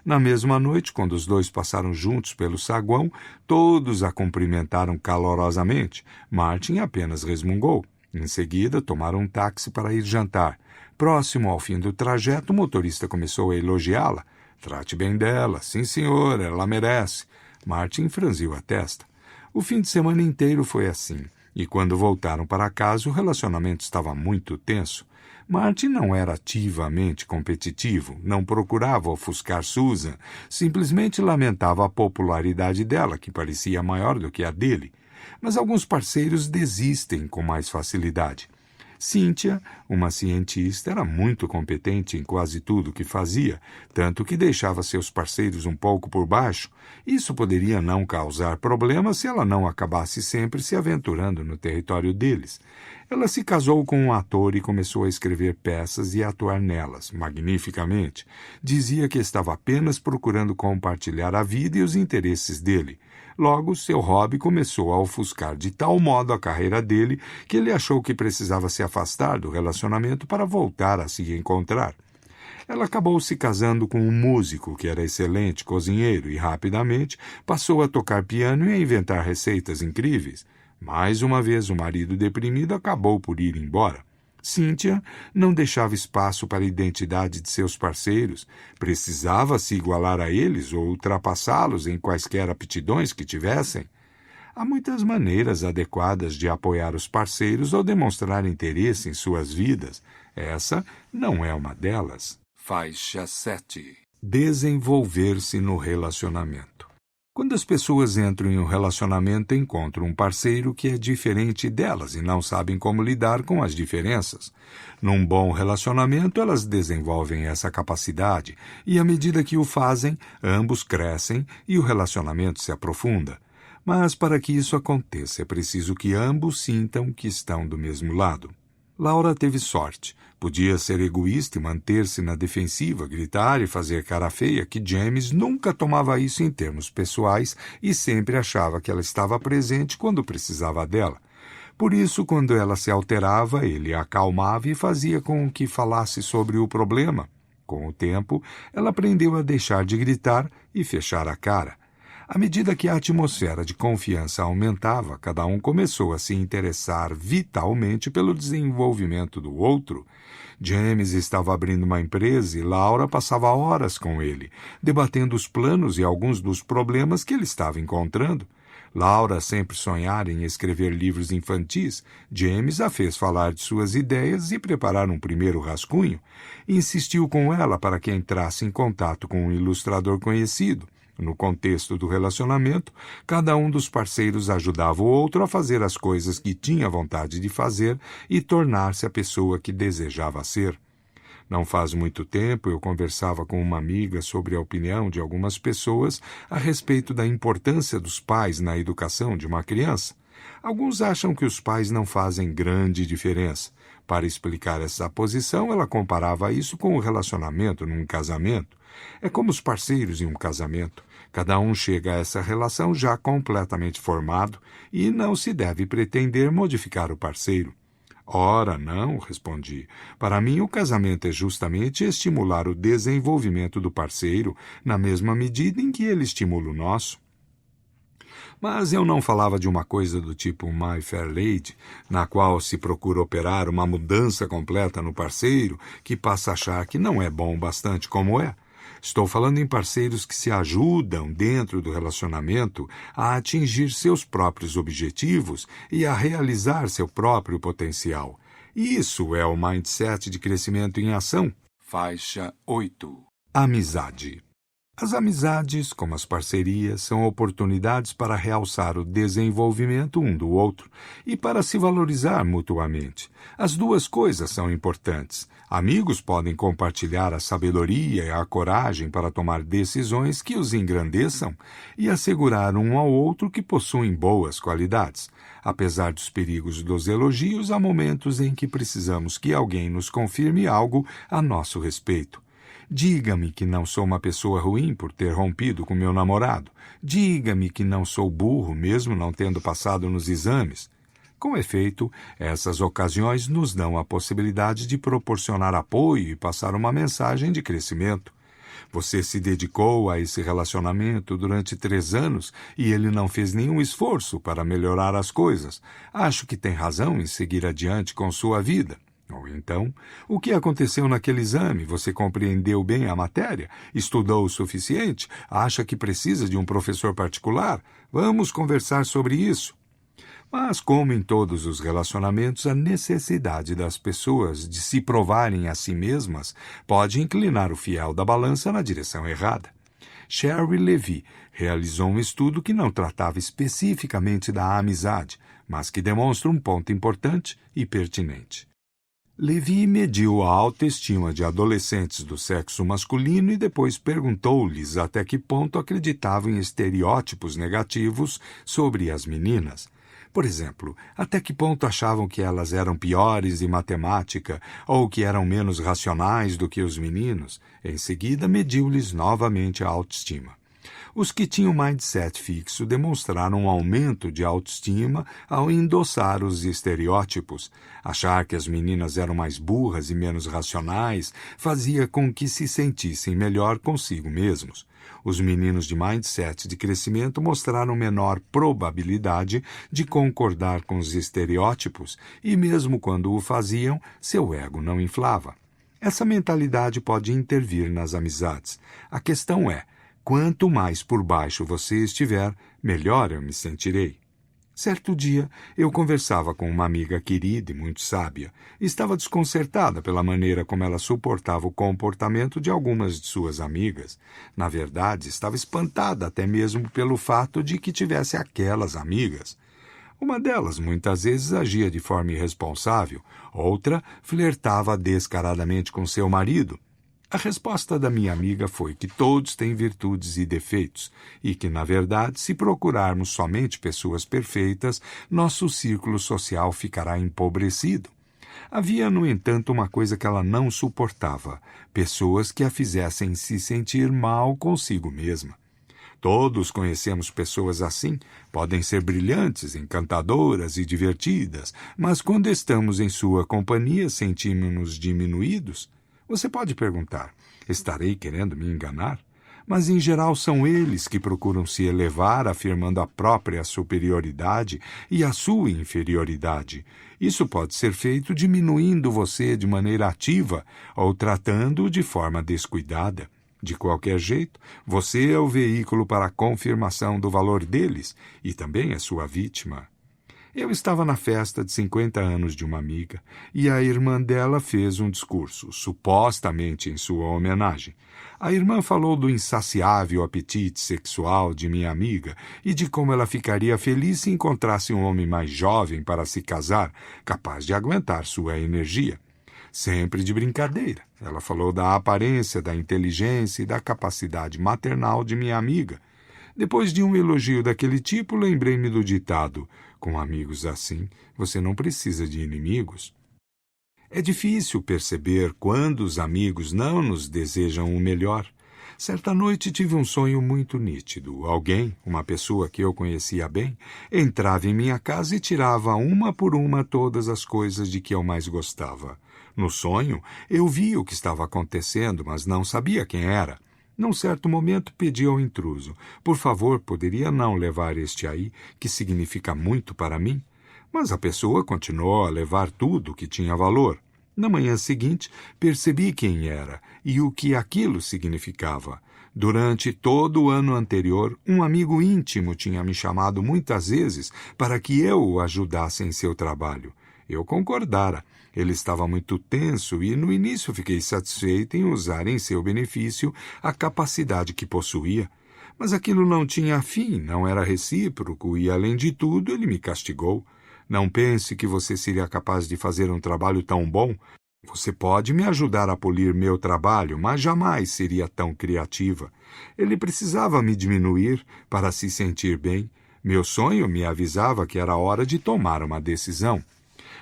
Na mesma noite, quando os dois passaram juntos pelo saguão, todos a cumprimentaram calorosamente. Martin apenas resmungou. Em seguida, tomaram um táxi para ir jantar. Próximo ao fim do trajeto, o motorista começou a elogiá-la. Trate bem dela. Sim, senhor, ela merece. Martin franziu a testa. O fim de semana inteiro foi assim, e quando voltaram para casa o relacionamento estava muito tenso. Martin não era ativamente competitivo, não procurava ofuscar Susan, simplesmente lamentava a popularidade dela, que parecia maior do que a dele. Mas alguns parceiros desistem com mais facilidade. Cynthia, uma cientista, era muito competente em quase tudo que fazia, tanto que deixava seus parceiros um pouco por baixo. Isso poderia não causar problemas se ela não acabasse sempre se aventurando no território deles. Ela se casou com um ator e começou a escrever peças e atuar nelas, magnificamente. Dizia que estava apenas procurando compartilhar a vida e os interesses dele. Logo, seu hobby começou a ofuscar de tal modo a carreira dele que ele achou que precisava se afastar do relacionamento para voltar a se encontrar. Ela acabou se casando com um músico que era excelente cozinheiro e, rapidamente, passou a tocar piano e a inventar receitas incríveis. Mais uma vez, o marido deprimido acabou por ir embora. Cynthia não deixava espaço para a identidade de seus parceiros, precisava se igualar a eles ou ultrapassá-los em quaisquer aptidões que tivessem. Há muitas maneiras adequadas de apoiar os parceiros ou demonstrar interesse em suas vidas. Essa não é uma delas. Faixa 7. Desenvolver-se no relacionamento. Quando as pessoas entram em um relacionamento, encontram um parceiro que é diferente delas e não sabem como lidar com as diferenças. Num bom relacionamento, elas desenvolvem essa capacidade e, à medida que o fazem, ambos crescem e o relacionamento se aprofunda. Mas, para que isso aconteça, é preciso que ambos sintam que estão do mesmo lado. Laura teve sorte. Podia ser egoísta e manter-se na defensiva, gritar e fazer cara feia, que James nunca tomava isso em termos pessoais e sempre achava que ela estava presente quando precisava dela. Por isso, quando ela se alterava, ele a acalmava e fazia com que falasse sobre o problema. Com o tempo, ela aprendeu a deixar de gritar e fechar a cara. À medida que a atmosfera de confiança aumentava, cada um começou a se interessar vitalmente pelo desenvolvimento do outro. James estava abrindo uma empresa e Laura passava horas com ele, debatendo os planos e alguns dos problemas que ele estava encontrando. Laura sempre sonhara em escrever livros infantis. James a fez falar de suas ideias e preparar um primeiro rascunho. Insistiu com ela para que entrasse em contato com um ilustrador conhecido. No contexto do relacionamento, cada um dos parceiros ajudava o outro a fazer as coisas que tinha vontade de fazer e tornar-se a pessoa que desejava ser. Não faz muito tempo eu conversava com uma amiga sobre a opinião de algumas pessoas a respeito da importância dos pais na educação de uma criança. Alguns acham que os pais não fazem grande diferença. Para explicar essa posição, ela comparava isso com o relacionamento num casamento. É como os parceiros em um casamento. Cada um chega a essa relação já completamente formado e não se deve pretender modificar o parceiro. Ora, não, respondi. Para mim, o casamento é justamente estimular o desenvolvimento do parceiro na mesma medida em que ele estimula o nosso. Mas eu não falava de uma coisa do tipo My Fair Lady, na qual se procura operar uma mudança completa no parceiro que passa a achar que não é bom bastante como é. Estou falando em parceiros que se ajudam dentro do relacionamento a atingir seus próprios objetivos e a realizar seu próprio potencial. Isso é o mindset de crescimento em ação. Faixa 8. Amizade. As amizades, como as parcerias, são oportunidades para realçar o desenvolvimento um do outro e para se valorizar mutuamente. As duas coisas são importantes. Amigos podem compartilhar a sabedoria e a coragem para tomar decisões que os engrandeçam e assegurar um ao outro que possuem boas qualidades. Apesar dos perigos dos elogios, há momentos em que precisamos que alguém nos confirme algo a nosso respeito. Diga-me que não sou uma pessoa ruim por ter rompido com meu namorado. Diga-me que não sou burro, mesmo não tendo passado nos exames. Com efeito, essas ocasiões nos dão a possibilidade de proporcionar apoio e passar uma mensagem de crescimento. Você se dedicou a esse relacionamento durante 3 anos e ele não fez nenhum esforço para melhorar as coisas. Acho que tem razão em seguir adiante com sua vida. Ou então, o que aconteceu naquele exame? Você compreendeu bem a matéria? Estudou o suficiente? Acha que precisa de um professor particular? Vamos conversar sobre isso. Mas, como em todos os relacionamentos, a necessidade das pessoas de se provarem a si mesmas pode inclinar o fiel da balança na direção errada. Sherry Levy realizou um estudo que não tratava especificamente da amizade, mas que demonstra um ponto importante e pertinente. Levy mediu a autoestima de adolescentes do sexo masculino e depois perguntou-lhes até que ponto acreditavam em estereótipos negativos sobre as meninas. Por exemplo, até que ponto achavam que elas eram piores em matemática ou que eram menos racionais do que os meninos. Em seguida, mediu-lhes novamente a autoestima. Os que tinham mindset fixo demonstraram um aumento de autoestima ao endossar os estereótipos. Achar que as meninas eram mais burras e menos racionais fazia com que se sentissem melhor consigo mesmos. Os meninos de mindset de crescimento mostraram menor probabilidade de concordar com os estereótipos e, mesmo quando o faziam, seu ego não inflava. Essa mentalidade pode intervir nas amizades. A questão é: quanto mais por baixo você estiver, melhor eu me sentirei. Certo dia, eu conversava com uma amiga querida e muito sábia. Estava desconcertada pela maneira como ela suportava o comportamento de algumas de suas amigas. Na verdade, estava espantada até mesmo pelo fato de que tivesse aquelas amigas. Uma delas muitas vezes agia de forma irresponsável, outra flertava descaradamente com seu marido. A resposta da minha amiga foi que todos têm virtudes e defeitos e que, na verdade, se procurarmos somente pessoas perfeitas, nosso círculo social ficará empobrecido. Havia, no entanto, uma coisa que ela não suportava: pessoas que a fizessem se sentir mal consigo mesma. Todos conhecemos pessoas assim, podem ser brilhantes, encantadoras e divertidas, mas quando estamos em sua companhia sentimos-nos diminuídos. Você pode perguntar: estarei querendo me enganar? Mas, em geral, são eles que procuram se elevar afirmando a própria superioridade e a sua inferioridade. Isso pode ser feito diminuindo você de maneira ativa ou tratando-o de forma descuidada. De qualquer jeito, você é o veículo para a confirmação do valor deles e também é sua vítima. Eu estava na festa de 50 anos de uma amiga e a irmã dela fez um discurso, supostamente em sua homenagem. A irmã falou do insaciável apetite sexual de minha amiga e de como ela ficaria feliz se encontrasse um homem mais jovem para se casar, capaz de aguentar sua energia. Sempre de brincadeira, ela falou da aparência, da inteligência e da capacidade maternal de minha amiga. Depois de um elogio daquele tipo, lembrei-me do ditado: com amigos assim, você não precisa de inimigos. É difícil perceber quando os amigos não nos desejam o melhor. Certa noite tive um sonho muito nítido. Alguém, uma pessoa que eu conhecia bem, entrava em minha casa e tirava uma por uma todas as coisas de que eu mais gostava. No sonho, eu vi o que estava acontecendo, mas não sabia quem era. Num certo momento pedi ao intruso: por favor, poderia não levar este aí, que significa muito para mim? Mas a pessoa continuou a levar tudo que tinha valor. Na manhã seguinte, percebi quem era e o que aquilo significava. Durante todo o ano anterior, um amigo íntimo tinha me chamado muitas vezes para que eu o ajudasse em seu trabalho. Eu concordara. Ele estava muito tenso e, no início, fiquei satisfeito em usar em seu benefício a capacidade que possuía. Mas aquilo não tinha fim, não era recíproco e, além de tudo, ele me castigou. Não pense que você seria capaz de fazer um trabalho tão bom. Você pode me ajudar a polir meu trabalho, mas jamais seria tão criativa. Ele precisava me diminuir para se sentir bem. Meu sonho me avisava que era hora de tomar uma decisão.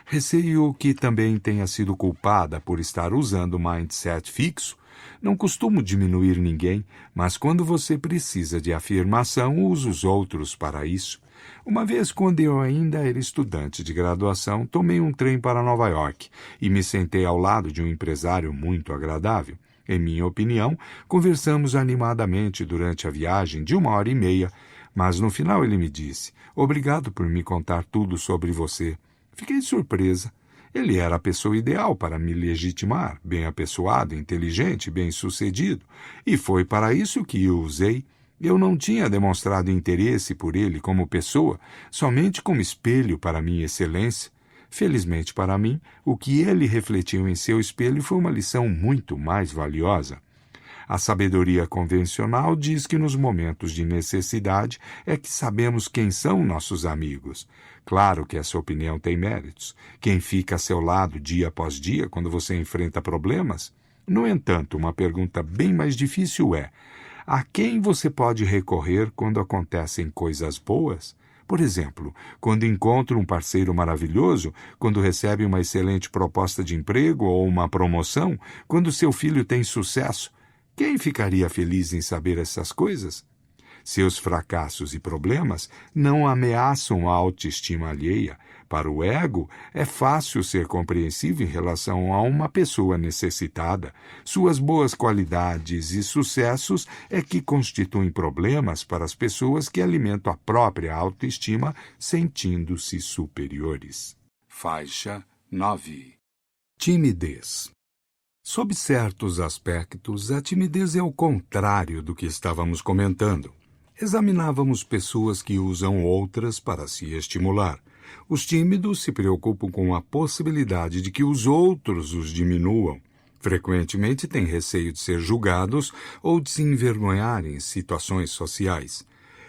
Receio que também tenha sido culpada por estar usando o mindset fixo, Não costumo diminuir ninguém, mas quando você precisa de afirmação, uso os outros para isso. Uma vez, quando eu ainda era estudante de graduação, tomei um trem para Nova York e me sentei ao lado de um empresário muito agradável. Em minha opinião, conversamos animadamente durante a viagem de 1h30, mas no final ele me disse: "Obrigado por me contar tudo sobre você." Fiquei surpresa. Ele era a pessoa ideal para me legitimar, bem apessoado, inteligente, bem-sucedido, e foi para isso que o usei. Eu não tinha demonstrado interesse por ele como pessoa, somente como espelho para minha excelência. Felizmente para mim, o que ele refletiu em seu espelho foi uma lição muito mais valiosa. A sabedoria convencional diz que nos momentos de necessidade é que sabemos quem são nossos amigos. Claro que essa opinião tem méritos. Quem fica a seu lado dia após dia quando você enfrenta problemas? No entanto, uma pergunta bem mais difícil é: a quem você pode recorrer quando acontecem coisas boas? Por exemplo, quando encontra um parceiro maravilhoso, quando recebe uma excelente proposta de emprego ou uma promoção, quando seu filho tem sucesso. Quem ficaria feliz em saber essas coisas? Seus fracassos e problemas não ameaçam a autoestima alheia. Para o ego, é fácil ser compreensivo em relação a uma pessoa necessitada. Suas boas qualidades e sucessos é que constituem problemas para as pessoas que alimentam a própria autoestima sentindo-se superiores. Faixa 9. Timidez. Sob certos aspectos, a timidez é o contrário do que estávamos comentando. Examinávamos pessoas que usam outras para se estimular. Os tímidos se preocupam com a possibilidade de que os outros os diminuam. Frequentemente têm receio de ser julgados ou de se envergonhar em situações sociais.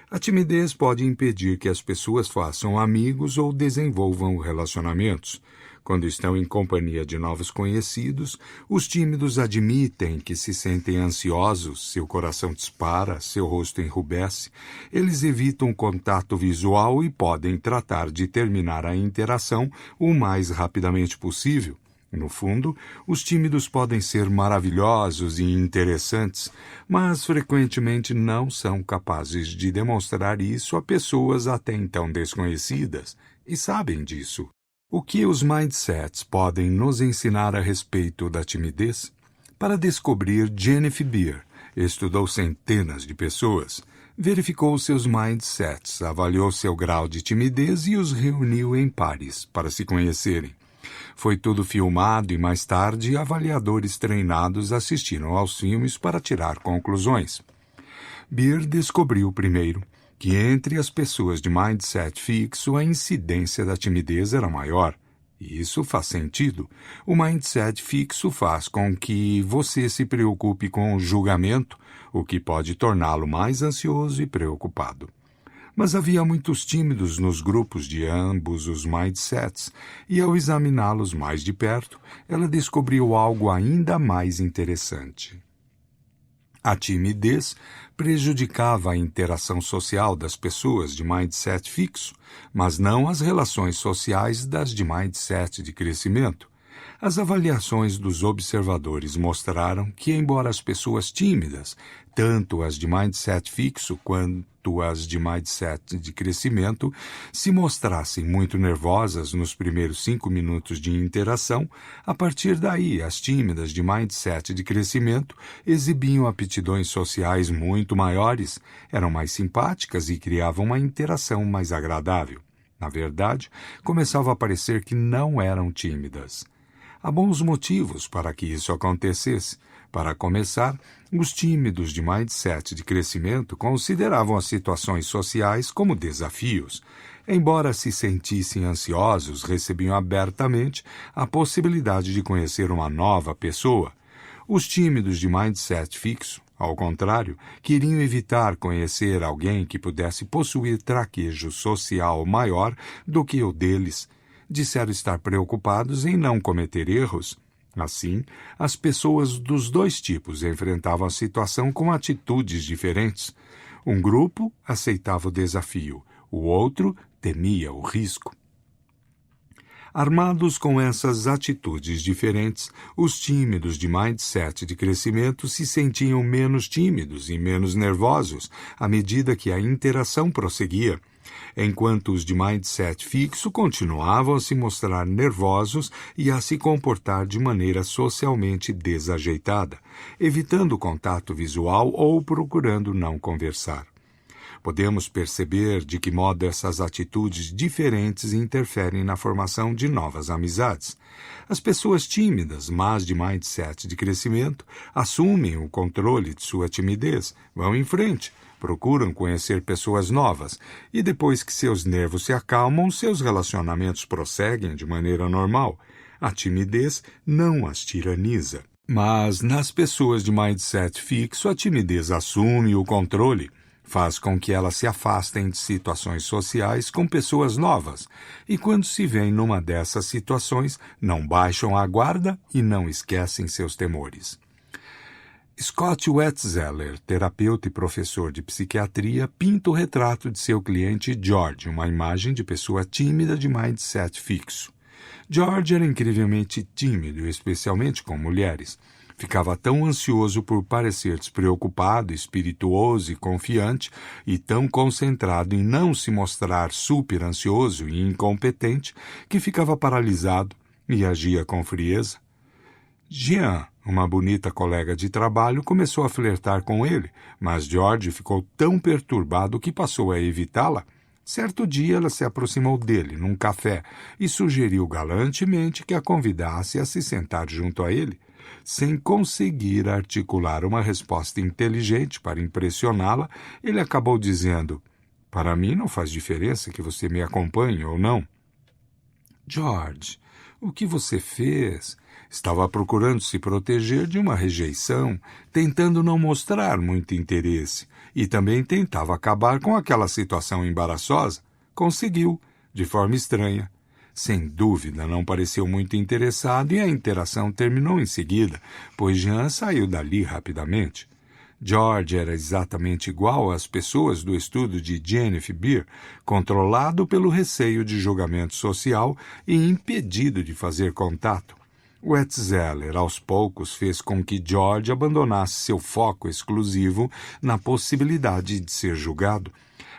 A timidez pode impedir que as pessoas façam amigos ou desenvolvam relacionamentos. Quando estão em companhia de novos conhecidos, os tímidos admitem que se sentem ansiosos, seu coração dispara, seu rosto enrubesce. Eles evitam contato visual e podem tratar de terminar a interação o mais rapidamente possível. No fundo, os tímidos podem ser maravilhosos e interessantes, mas frequentemente não são capazes de demonstrar isso a pessoas até então desconhecidas, e sabem disso. O que os mindsets podem nos ensinar a respeito da timidez? Para descobrir, Jennifer Beer estudou centenas de pessoas, verificou seus mindsets, avaliou seu grau de timidez e os reuniu em pares para se conhecerem. Foi tudo filmado e mais tarde avaliadores treinados assistiram aos filmes para tirar conclusões. Beer descobriu primeiro que entre as pessoas de mindset fixo a incidência da timidez era maior. E isso faz sentido. O mindset fixo faz com que você se preocupe com o julgamento, o que pode torná-lo mais ansioso e preocupado. Mas havia muitos tímidos nos grupos de ambos os mindsets, e ao examiná-los mais de perto, ela descobriu algo ainda mais interessante. A timidez prejudicava a interação social das pessoas de mindset fixo, mas não as relações sociais das de mindset de crescimento. As avaliações dos observadores mostraram que, embora as pessoas tímidas, tanto as de mindset fixo quanto as de mindset de crescimento, se mostrassem muito nervosas nos primeiros 5 minutos de interação, a partir daí as tímidas de mindset de crescimento exibiam aptidões sociais muito maiores, eram mais simpáticas e criavam uma interação mais agradável. Na verdade, começava a parecer que não eram tímidas. Há bons motivos para que isso acontecesse. Para começar, os tímidos de mindset de crescimento consideravam as situações sociais como desafios. Embora se sentissem ansiosos, recebiam abertamente a possibilidade de conhecer uma nova pessoa. Os tímidos de mindset fixo, ao contrário, queriam evitar conhecer alguém que pudesse possuir traquejo social maior do que o deles. Disseram estar preocupados em não cometer erros. Assim, as pessoas dos dois tipos enfrentavam a situação com atitudes diferentes. Um grupo aceitava o desafio, o outro temia o risco. Armados com essas atitudes diferentes, os tímidos de mindset de crescimento se sentiam menos tímidos e menos nervosos à medida que a interação prosseguia, enquanto os de mindset fixo continuavam a se mostrar nervosos e a se comportar de maneira socialmente desajeitada, evitando contato visual ou procurando não conversar. Podemos perceber de que modo essas atitudes diferentes interferem na formação de novas amizades. As pessoas tímidas, mas de mindset de crescimento, assumem o controle de sua timidez, vão em frente, procuram conhecer pessoas novas e depois que seus nervos se acalmam, seus relacionamentos prosseguem de maneira normal. A timidez não as tiraniza. Mas nas pessoas de mindset fixo, a timidez assume o controle, faz com que elas se afastem de situações sociais com pessoas novas e, quando se veem numa dessas situações, não baixam a guarda e não esquecem seus temores. Scott Wetzeler, terapeuta e professor de psiquiatria, pinta o retrato de seu cliente George, uma imagem de pessoa tímida de mindset fixo. George era incrivelmente tímido, especialmente com mulheres. Ficava tão ansioso por parecer despreocupado, espirituoso e confiante, e tão concentrado em não se mostrar super ansioso e incompetente, que ficava paralisado e agia com frieza. Jean, uma bonita colega de trabalho, começou a flertar com ele, mas George ficou tão perturbado que passou a evitá-la. Certo dia ela se aproximou dele num café e sugeriu galantemente que a convidasse a se sentar junto a ele. Sem conseguir articular uma resposta inteligente para impressioná-la, ele acabou dizendo: "Para mim não faz diferença que você me acompanhe ou não." "George, o que você fez?" Estava procurando se proteger de uma rejeição, tentando não mostrar muito interesse, e também tentava acabar com aquela situação embaraçosa. Conseguiu, de forma estranha. Sem dúvida, não pareceu muito interessado e a interação terminou em seguida, pois Jean saiu dali rapidamente. George era exatamente igual às pessoas do estudo de Jennifer Beer, controlado pelo receio de julgamento social e impedido de fazer contato. Wetzeler, aos poucos, fez com que George abandonasse seu foco exclusivo na possibilidade de ser julgado.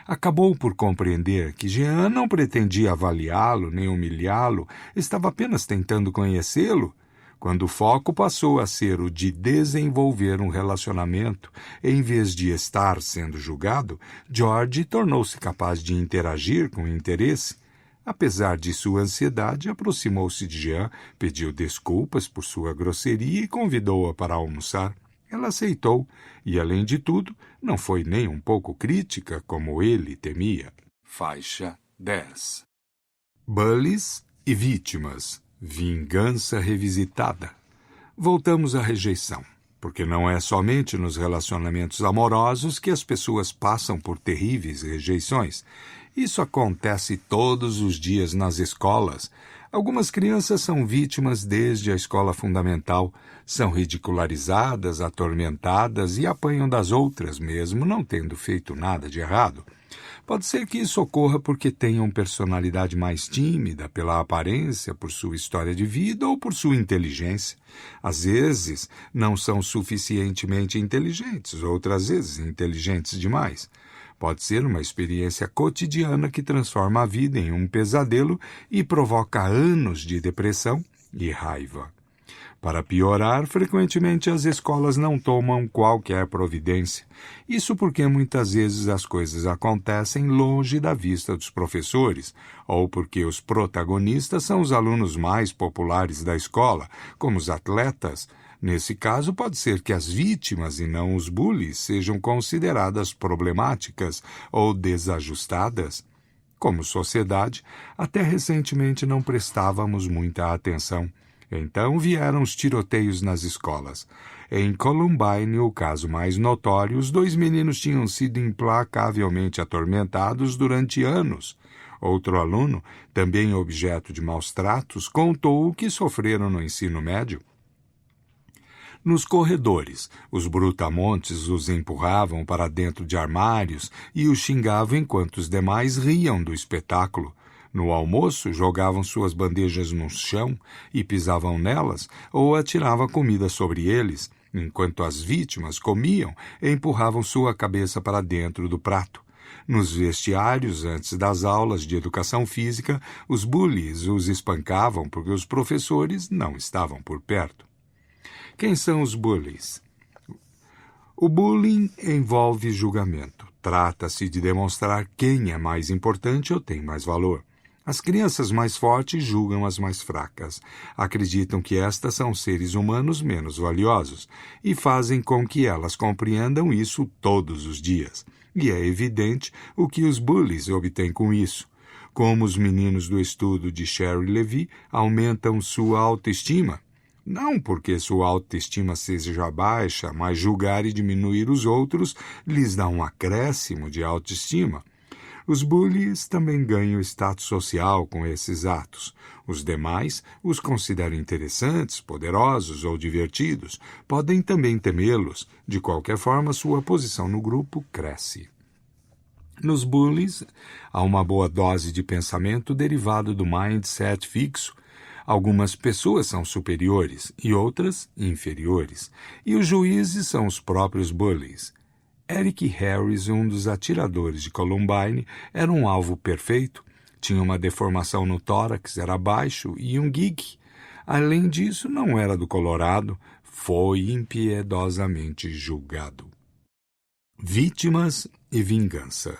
Acabou por compreender que Jean não pretendia avaliá-lo nem humilhá-lo, estava apenas tentando conhecê-lo. Quando o foco passou a ser o de desenvolver um relacionamento, em vez de estar sendo julgado, George tornou-se capaz de interagir com interesse. Apesar de sua ansiedade, aproximou-se de Jean, pediu desculpas por sua grosseria e convidou-a para almoçar. Ela aceitou e, além de tudo, não foi nem um pouco crítica como ele temia. Faixa 10. Bullies e vítimas. Vingança revisitada. Voltamos à rejeição, porque não é somente nos relacionamentos amorosos que as pessoas passam por terríveis rejeições. Isso acontece todos os dias nas escolas. Algumas crianças são vítimas desde a escola fundamental, são ridicularizadas, atormentadas e apanham das outras mesmo, não tendo feito nada de errado. Pode ser que isso ocorra porque tenham personalidade mais tímida, pela aparência, por sua história de vida ou por sua inteligência. Às vezes, não são suficientemente inteligentes, outras vezes inteligentes demais. Pode ser uma experiência cotidiana que transforma a vida em um pesadelo e provoca anos de depressão e raiva. Para piorar, frequentemente as escolas não tomam qualquer providência. Isso porque muitas vezes as coisas acontecem longe da vista dos professores, ou porque os protagonistas são os alunos mais populares da escola, como os atletas. Nesse caso, pode ser que as vítimas e não os bullies sejam consideradas problemáticas ou desajustadas. Como sociedade, até recentemente não prestávamos muita atenção. Então vieram os tiroteios nas escolas. Em Columbine, o caso mais notório, os 2 meninos tinham sido implacavelmente atormentados durante anos. Outro aluno, também objeto de maus tratos, contou o que sofreram no ensino médio. Nos corredores, os brutamontes os empurravam para dentro de armários e os xingavam enquanto os demais riam do espetáculo. No almoço, jogavam suas bandejas no chão e pisavam nelas ou atiravam comida sobre eles, enquanto as vítimas comiam e empurravam sua cabeça para dentro do prato. Nos vestiários, antes das aulas de educação física, os bullies os espancavam porque os professores não estavam por perto. Quem são os bullies? O bullying envolve julgamento. Trata-se de demonstrar quem é mais importante ou tem mais valor. As crianças mais fortes julgam as mais fracas. Acreditam que estas são seres humanos menos valiosos e fazem com que elas compreendam isso todos os dias. E é evidente o que os bullies obtêm com isso. Como os meninos do estudo de Sherry Levy aumentam sua autoestima. Não porque sua autoestima seja baixa, mas julgar e diminuir os outros lhes dá um acréscimo de autoestima. Os bullies também ganham status social com esses atos. Os demais os consideram interessantes, poderosos ou divertidos. Podem também temê-los. De qualquer forma, sua posição no grupo cresce. Nos bullies, há uma boa dose de pensamento derivado do mindset fixo. Algumas pessoas são superiores e outras inferiores. E os juízes são os próprios bullies. Eric Harris, um dos atiradores de Columbine, era um alvo perfeito. Tinha uma deformação no tórax, era baixo e um geek. Além disso, não era do Colorado. Foi impiedosamente julgado. Vítimas e vingança.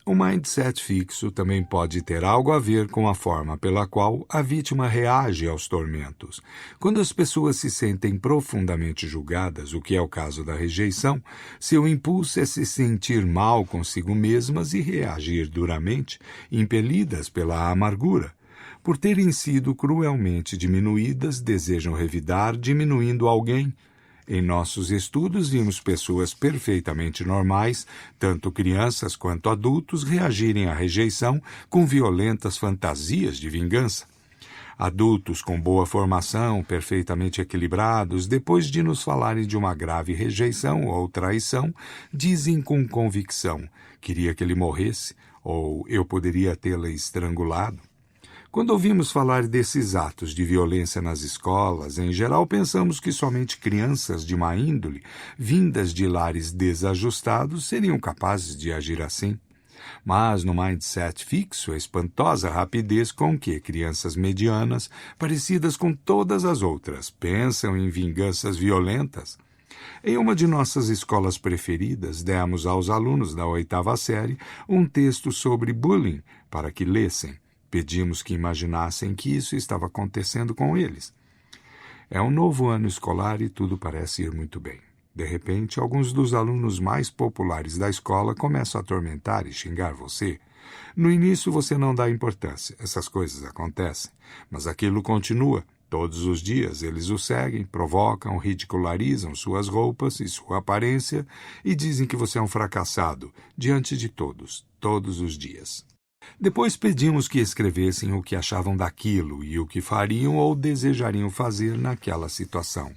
O mindset fixo também pode ter algo a ver com a forma pela qual a vítima reage aos tormentos. Quando as pessoas se sentem profundamente julgadas, o que é o caso da rejeição, seu impulso é se sentir mal consigo mesmas e reagir duramente, impelidas pela amargura. Por terem sido cruelmente diminuídas, desejam revidar diminuindo alguém. Em nossos estudos, vimos pessoas perfeitamente normais, tanto crianças quanto adultos, reagirem à rejeição com violentas fantasias de vingança. Adultos com boa formação, perfeitamente equilibrados, depois de nos falarem de uma grave rejeição ou traição, dizem com convicção: queria que ele morresse, ou eu poderia tê-la estrangulado. Quando ouvimos falar desses atos de violência nas escolas, em geral pensamos que somente crianças de má índole, vindas de lares desajustados, seriam capazes de agir assim. Mas no mindset fixo, a espantosa rapidez com que crianças medianas, parecidas com todas as outras, pensam em vinganças violentas. Em uma de nossas escolas preferidas, demos aos alunos da 8ª série um texto sobre bullying para que lessem. Pedimos que imaginassem que isso estava acontecendo com eles. É um novo ano escolar e tudo parece ir muito bem. De repente, alguns dos alunos mais populares da escola começam a atormentar e xingar você. No início você não dá importância, essas coisas acontecem, mas aquilo continua. Todos os dias eles o seguem, provocam, ridicularizam suas roupas e sua aparência e dizem que você é um fracassado, diante de todos, todos os dias. Depois pedimos que escrevessem o que achavam daquilo e o que fariam ou desejariam fazer naquela situação.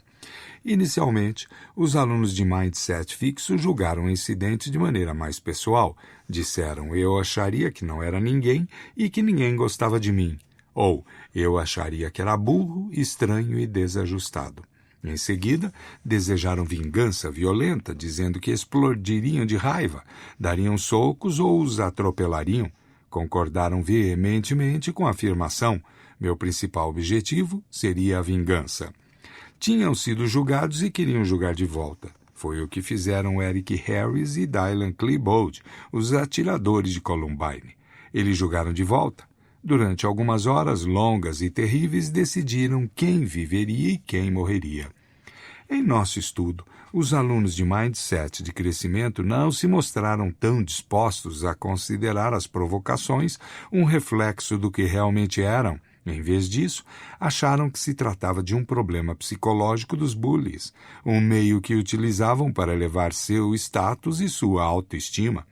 Inicialmente, os alunos de mindset fixo julgaram o incidente de maneira mais pessoal. Disseram: eu acharia que não era ninguém e que ninguém gostava de mim. Ou, eu acharia que era burro, estranho e desajustado. Em seguida, desejaram vingança violenta, dizendo que explodiriam de raiva, dariam socos ou os atropelariam. Concordaram veementemente com a afirmação: meu principal objetivo seria a vingança. Tinham sido julgados e queriam julgar de volta. Foi o que fizeram Eric Harris e Dylan Klebold, os atiradores de Columbine. Eles julgaram de volta. Durante algumas horas longas e terríveis, decidiram quem viveria e quem morreria. Em nosso estudo, os alunos de mindset de crescimento não se mostraram tão dispostos a considerar as provocações um reflexo do que realmente eram. Em vez disso, acharam que se tratava de um problema psicológico dos bullies, um meio que utilizavam para elevar seu status e sua autoestima.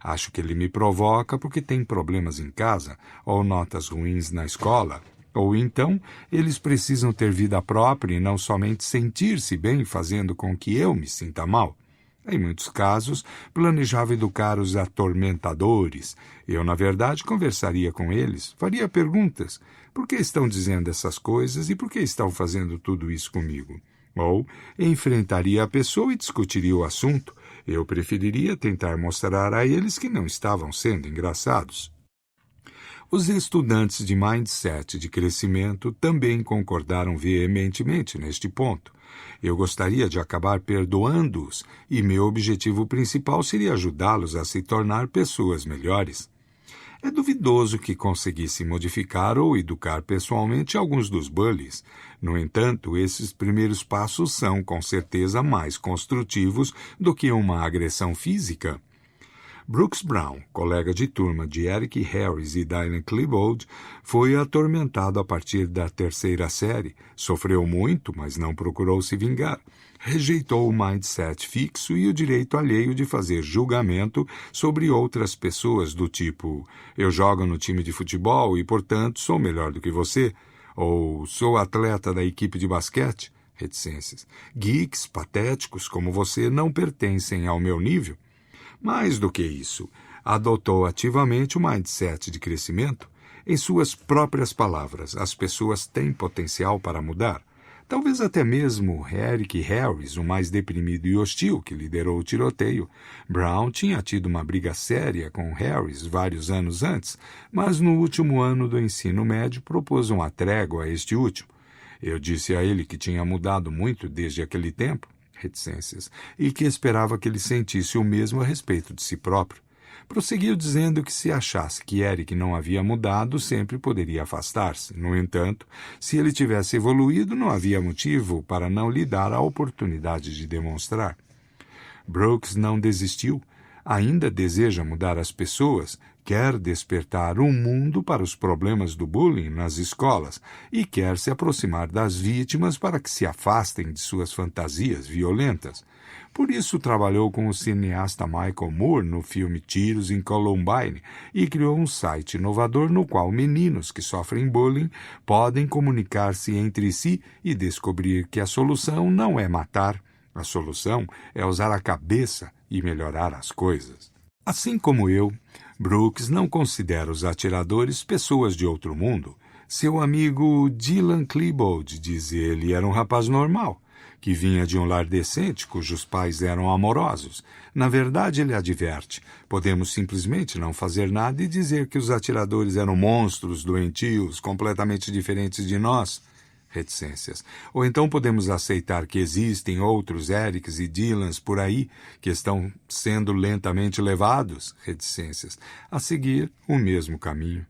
Acho que ele me provoca porque tem problemas em casa ou notas ruins na escola. Ou então, eles precisam ter vida própria e não somente sentir-se bem fazendo com que eu me sinta mal. Em muitos casos, planejava educar os atormentadores. Eu, na verdade, conversaria com eles, faria perguntas. Por que estão dizendo essas coisas e por que estão fazendo tudo isso comigo? Ou enfrentaria a pessoa e discutiria o assunto. Eu preferiria tentar mostrar a eles que não estavam sendo engraçados. Os estudantes de mindset de crescimento também concordaram veementemente neste ponto. Eu gostaria de acabar perdoando-os e meu objetivo principal seria ajudá-los a se tornar pessoas melhores. É duvidoso que conseguisse modificar ou educar pessoalmente alguns dos bullies. No entanto, esses primeiros passos são, com certeza, mais construtivos do que uma agressão física. Brooks Brown, colega de turma de Eric Harris e Dylan Klebold, foi atormentado a partir da terceira série, sofreu muito, mas não procurou se vingar. Rejeitou o mindset fixo e o direito alheio de fazer julgamento sobre outras pessoas do tipo «eu jogo no time de futebol e, portanto, sou melhor do que você» ou «sou atleta da equipe de basquete». Reticências. «Geeks patéticos como você não pertencem ao meu nível». Mais do que isso, adotou ativamente o mindset de crescimento. Em suas próprias palavras, as pessoas têm potencial para mudar. Talvez até mesmo Eric Harris, o mais deprimido e hostil que liderou o tiroteio. Brown tinha tido uma briga séria com Harris vários anos antes, mas no último ano do ensino médio propôs uma trégua a este último. Eu disse a ele que tinha mudado muito desde aquele tempo. Reticências, e que esperava que ele sentisse o mesmo a respeito de si próprio. Prosseguiu dizendo que se achasse que Eric não havia mudado, sempre poderia afastar-se. No entanto, se ele tivesse evoluído, não havia motivo para não lhe dar a oportunidade de demonstrar. Brooks não desistiu. Ainda deseja mudar as pessoas, quer despertar um mundo para os problemas do bullying nas escolas e quer se aproximar das vítimas para que se afastem de suas fantasias violentas. Por isso trabalhou com o cineasta Michael Moore no filme Tiros em Columbine e criou um site inovador no qual meninos que sofrem bullying podem comunicar-se entre si e descobrir que a solução não é matar. A solução é usar a cabeça e melhorar as coisas. Assim como eu, Brooks não considera os atiradores pessoas de outro mundo. Seu amigo Dylan Klebold, diz ele, era um rapaz normal, que vinha de um lar decente cujos pais eram amorosos. Na verdade, ele adverte, podemos simplesmente não fazer nada e dizer que os atiradores eram monstros doentios, completamente diferentes de nós. Reticências. Ou então podemos aceitar que existem outros Erics e Dylans por aí que estão sendo lentamente levados, reticências, a seguir o mesmo caminho.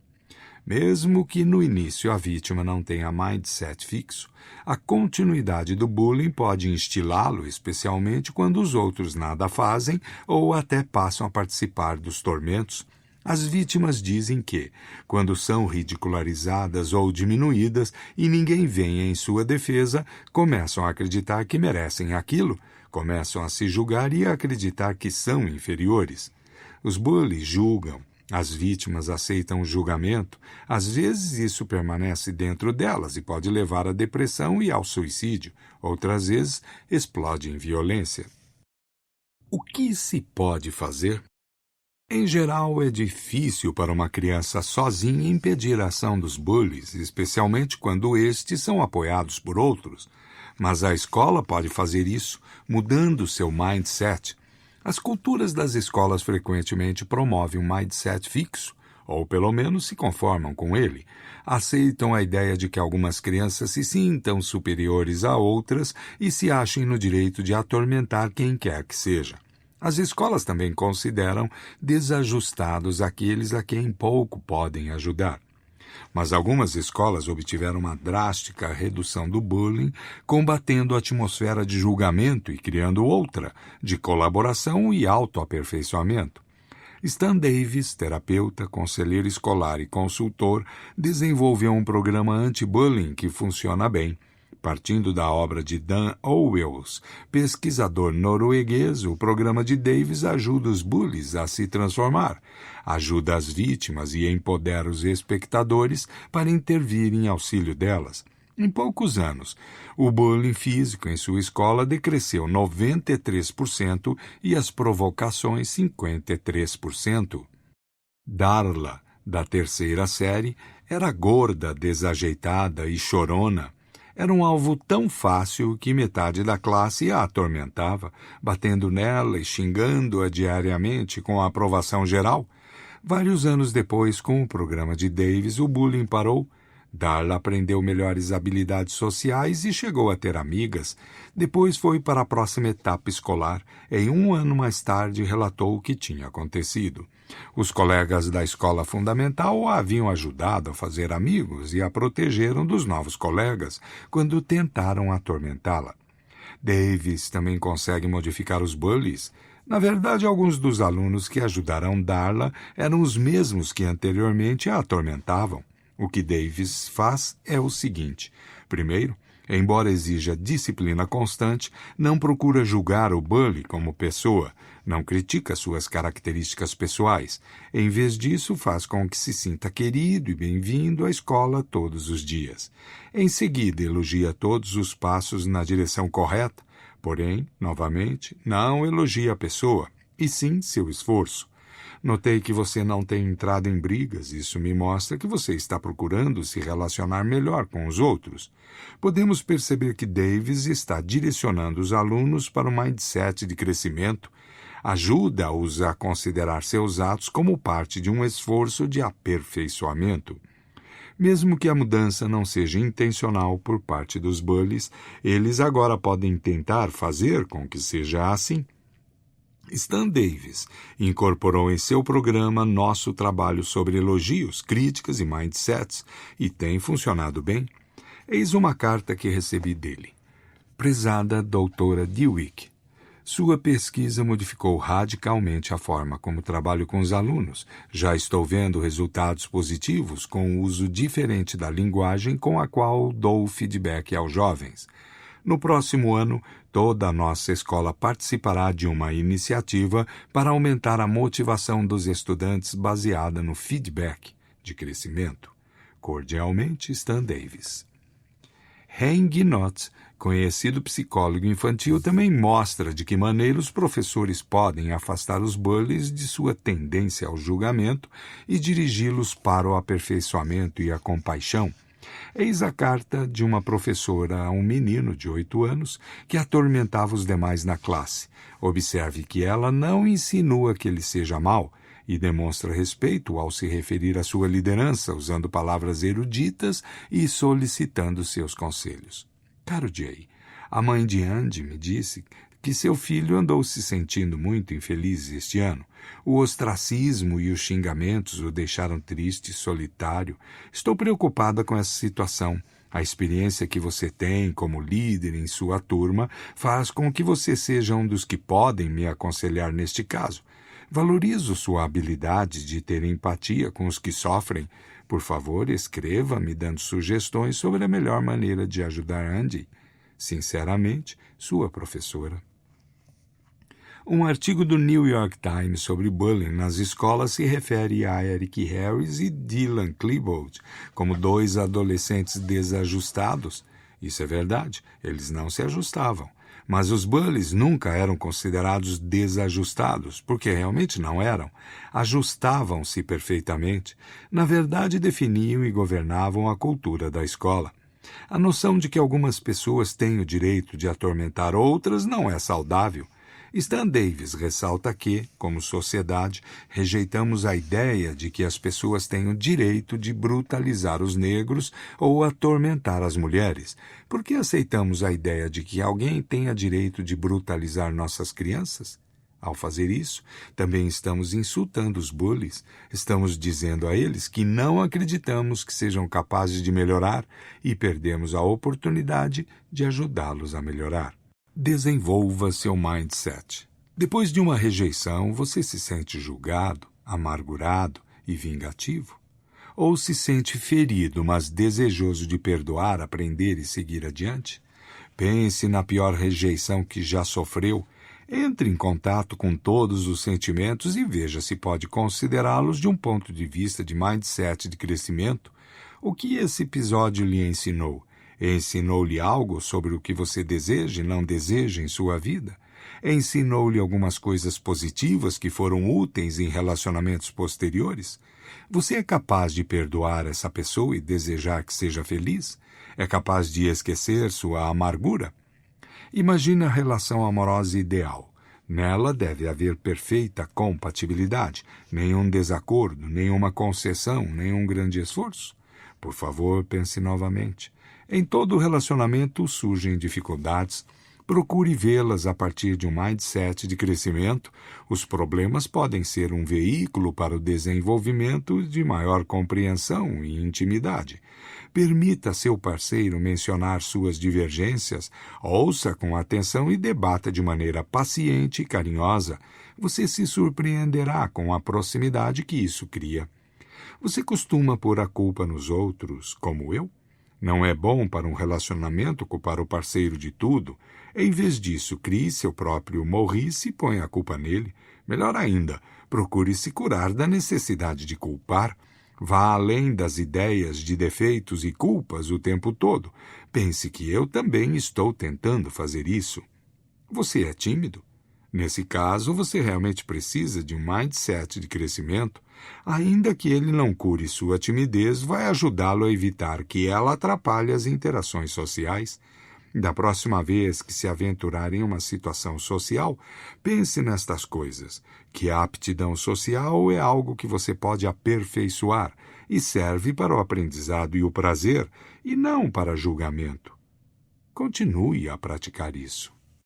Mesmo que no início a vítima não tenha mindset fixo, a continuidade do bullying pode instilá-lo, especialmente quando os outros nada fazem ou até passam a participar dos tormentos. As vítimas dizem que, quando são ridicularizadas ou diminuídas e ninguém vem em sua defesa, começam a acreditar que merecem aquilo, começam a se julgar e a acreditar que são inferiores. Os bullies julgam, as vítimas aceitam o julgamento, às vezes isso permanece dentro delas e pode levar à depressão e ao suicídio, outras vezes explode em violência. O que se pode fazer? Em geral, é difícil para uma criança sozinha impedir a ação dos bullies, especialmente quando estes são apoiados por outros. Mas a escola pode fazer isso, mudando seu mindset. As culturas das escolas frequentemente promovem um mindset fixo, ou pelo menos se conformam com ele. Aceitam a ideia de que algumas crianças se sintam superiores a outras e se achem no direito de atormentar quem quer que seja. As escolas também consideram desajustados aqueles a quem pouco podem ajudar. Mas algumas escolas obtiveram uma drástica redução do bullying, combatendo a atmosfera de julgamento e criando outra, de colaboração e autoaperfeiçoamento. Stan Davis, terapeuta, conselheiro escolar e consultor, desenvolveu um programa anti-bullying que funciona bem. Partindo da obra de Dan Owels, pesquisador norueguês, o programa de Davis ajuda os bullies a se transformar, ajuda as vítimas e empodera os espectadores para intervir em auxílio delas. Em poucos anos, o bullying físico em sua escola decresceu 93% e as provocações 53%. Darla, da terceira série, era gorda, desajeitada e chorona. Era um alvo tão fácil que metade da classe a atormentava, batendo nela e xingando-a diariamente com a aprovação geral. Vários anos depois, com o programa de Davis, o bullying parou. Darla aprendeu melhores habilidades sociais e chegou a ter amigas. Depois foi para a próxima etapa escolar. Em um ano mais tarde, relatou o que tinha acontecido. Os colegas da escola fundamental a haviam ajudado a fazer amigos e a protegeram dos novos colegas quando tentaram atormentá-la. Davis também consegue modificar os bullies. Na verdade, alguns dos alunos que ajudaram Darla eram os mesmos que anteriormente a atormentavam. O que Davis faz é o seguinte. Primeiro, embora exija disciplina constante, não procura julgar o bully como pessoa, não critica suas características pessoais. Em vez disso, faz com que se sinta querido e bem-vindo à escola todos os dias. Em seguida, elogia todos os passos na direção correta, porém, novamente, não elogia a pessoa, e sim seu esforço. Notei que você não tem entrado em brigas. Isso me mostra que você está procurando se relacionar melhor com os outros. Podemos perceber que Davis está direcionando os alunos para um mindset de crescimento. Ajuda-os a considerar seus atos como parte de um esforço de aperfeiçoamento. Mesmo que a mudança não seja intencional por parte dos bullies, eles agora podem tentar fazer com que seja assim. Stan Davis incorporou em seu programa nosso trabalho sobre elogios, críticas e mindsets, e tem funcionado bem. Eis uma carta que recebi dele. Prezada doutora Dewick, sua pesquisa modificou radicalmente a forma como trabalho com os alunos. Já estou vendo resultados positivos com o uso diferente da linguagem com a qual dou feedback aos jovens. No próximo ano, toda a nossa escola participará de uma iniciativa para aumentar a motivação dos estudantes baseada no feedback de crescimento. Cordialmente, Stan Davis. Heng Not, conhecido psicólogo infantil, também mostra de que maneira os professores podem afastar os bullies de sua tendência ao julgamento e dirigi-los para o aperfeiçoamento e a compaixão. Eis a carta de uma professora a um menino de 8 anos que atormentava os demais na classe. Observe que ela não insinua que ele seja mau e demonstra respeito ao se referir à sua liderança, usando palavras eruditas e solicitando seus conselhos. Caro Jay, a mãe de Andy me disse que seu filho andou se sentindo muito infeliz este ano. O ostracismo e os xingamentos o deixaram triste e solitário. Estou preocupada com essa situação. A experiência que você tem como líder em sua turma faz com que você seja um dos que podem me aconselhar neste caso. Valorizo sua habilidade de ter empatia com os que sofrem. Por favor, escreva-me dando sugestões sobre a melhor maneira de ajudar Andy. Sinceramente, sua professora. Um artigo do New York Times sobre bullying nas escolas se refere a Eric Harris e Dylan Klebold como 2 adolescentes desajustados. Isso é verdade, eles não se ajustavam. Mas os bullies nunca eram considerados desajustados, porque realmente não eram. Ajustavam-se perfeitamente. Na verdade, definiam e governavam a cultura da escola. A noção de que algumas pessoas têm o direito de atormentar outras não é saudável. Stan Davis ressalta que, como sociedade, rejeitamos a ideia de que as pessoas têm o direito de brutalizar os negros ou atormentar as mulheres. Por que aceitamos a ideia de que alguém tenha direito de brutalizar nossas crianças? Ao fazer isso, também estamos insultando os bullies. Estamos dizendo a eles que não acreditamos que sejam capazes de melhorar e perdemos a oportunidade de ajudá-los a melhorar. Desenvolva seu mindset. Depois de uma rejeição, você se sente julgado, amargurado e vingativo? Ou se sente ferido, mas desejoso de perdoar, aprender e seguir adiante? Pense na pior rejeição que já sofreu. Entre em contato com todos os sentimentos e veja se pode considerá-los de um ponto de vista de mindset de crescimento. O que esse episódio lhe ensinou? Ensinou-lhe algo sobre o que você deseja e não deseja em sua vida? Ensinou-lhe algumas coisas positivas que foram úteis em relacionamentos posteriores? Você é capaz de perdoar essa pessoa e desejar que seja feliz? É capaz de esquecer sua amargura? Imagine a relação amorosa ideal. Nela deve haver perfeita compatibilidade, nenhum desacordo, nenhuma concessão, nenhum grande esforço. Por favor, pense novamente. Em todo relacionamento surgem dificuldades. Procure vê-las a partir de um mindset de crescimento. Os problemas podem ser um veículo para o desenvolvimento de maior compreensão e intimidade. Permita seu parceiro mencionar suas divergências, ouça com atenção e debata de maneira paciente e carinhosa. Você se surpreenderá com a proximidade que isso cria. Você costuma pôr a culpa nos outros, como eu? Não é bom para um relacionamento culpar o parceiro de tudo. Em vez disso, crie seu próprio morrice e ponha a culpa nele. Melhor ainda, procure se curar da necessidade de culpar. Vá além das ideias de defeitos e culpas o tempo todo. Pense que eu também estou tentando fazer isso. Você é tímido? Nesse caso, você realmente precisa de um mindset de crescimento. Ainda que ele não cure sua timidez, vai ajudá-lo a evitar que ela atrapalhe as interações sociais. Da próxima vez que se aventurar em uma situação social, pense nestas coisas, que a aptidão social é algo que você pode aperfeiçoar e serve para o aprendizado e o prazer, e não para julgamento. Continue a praticar isso.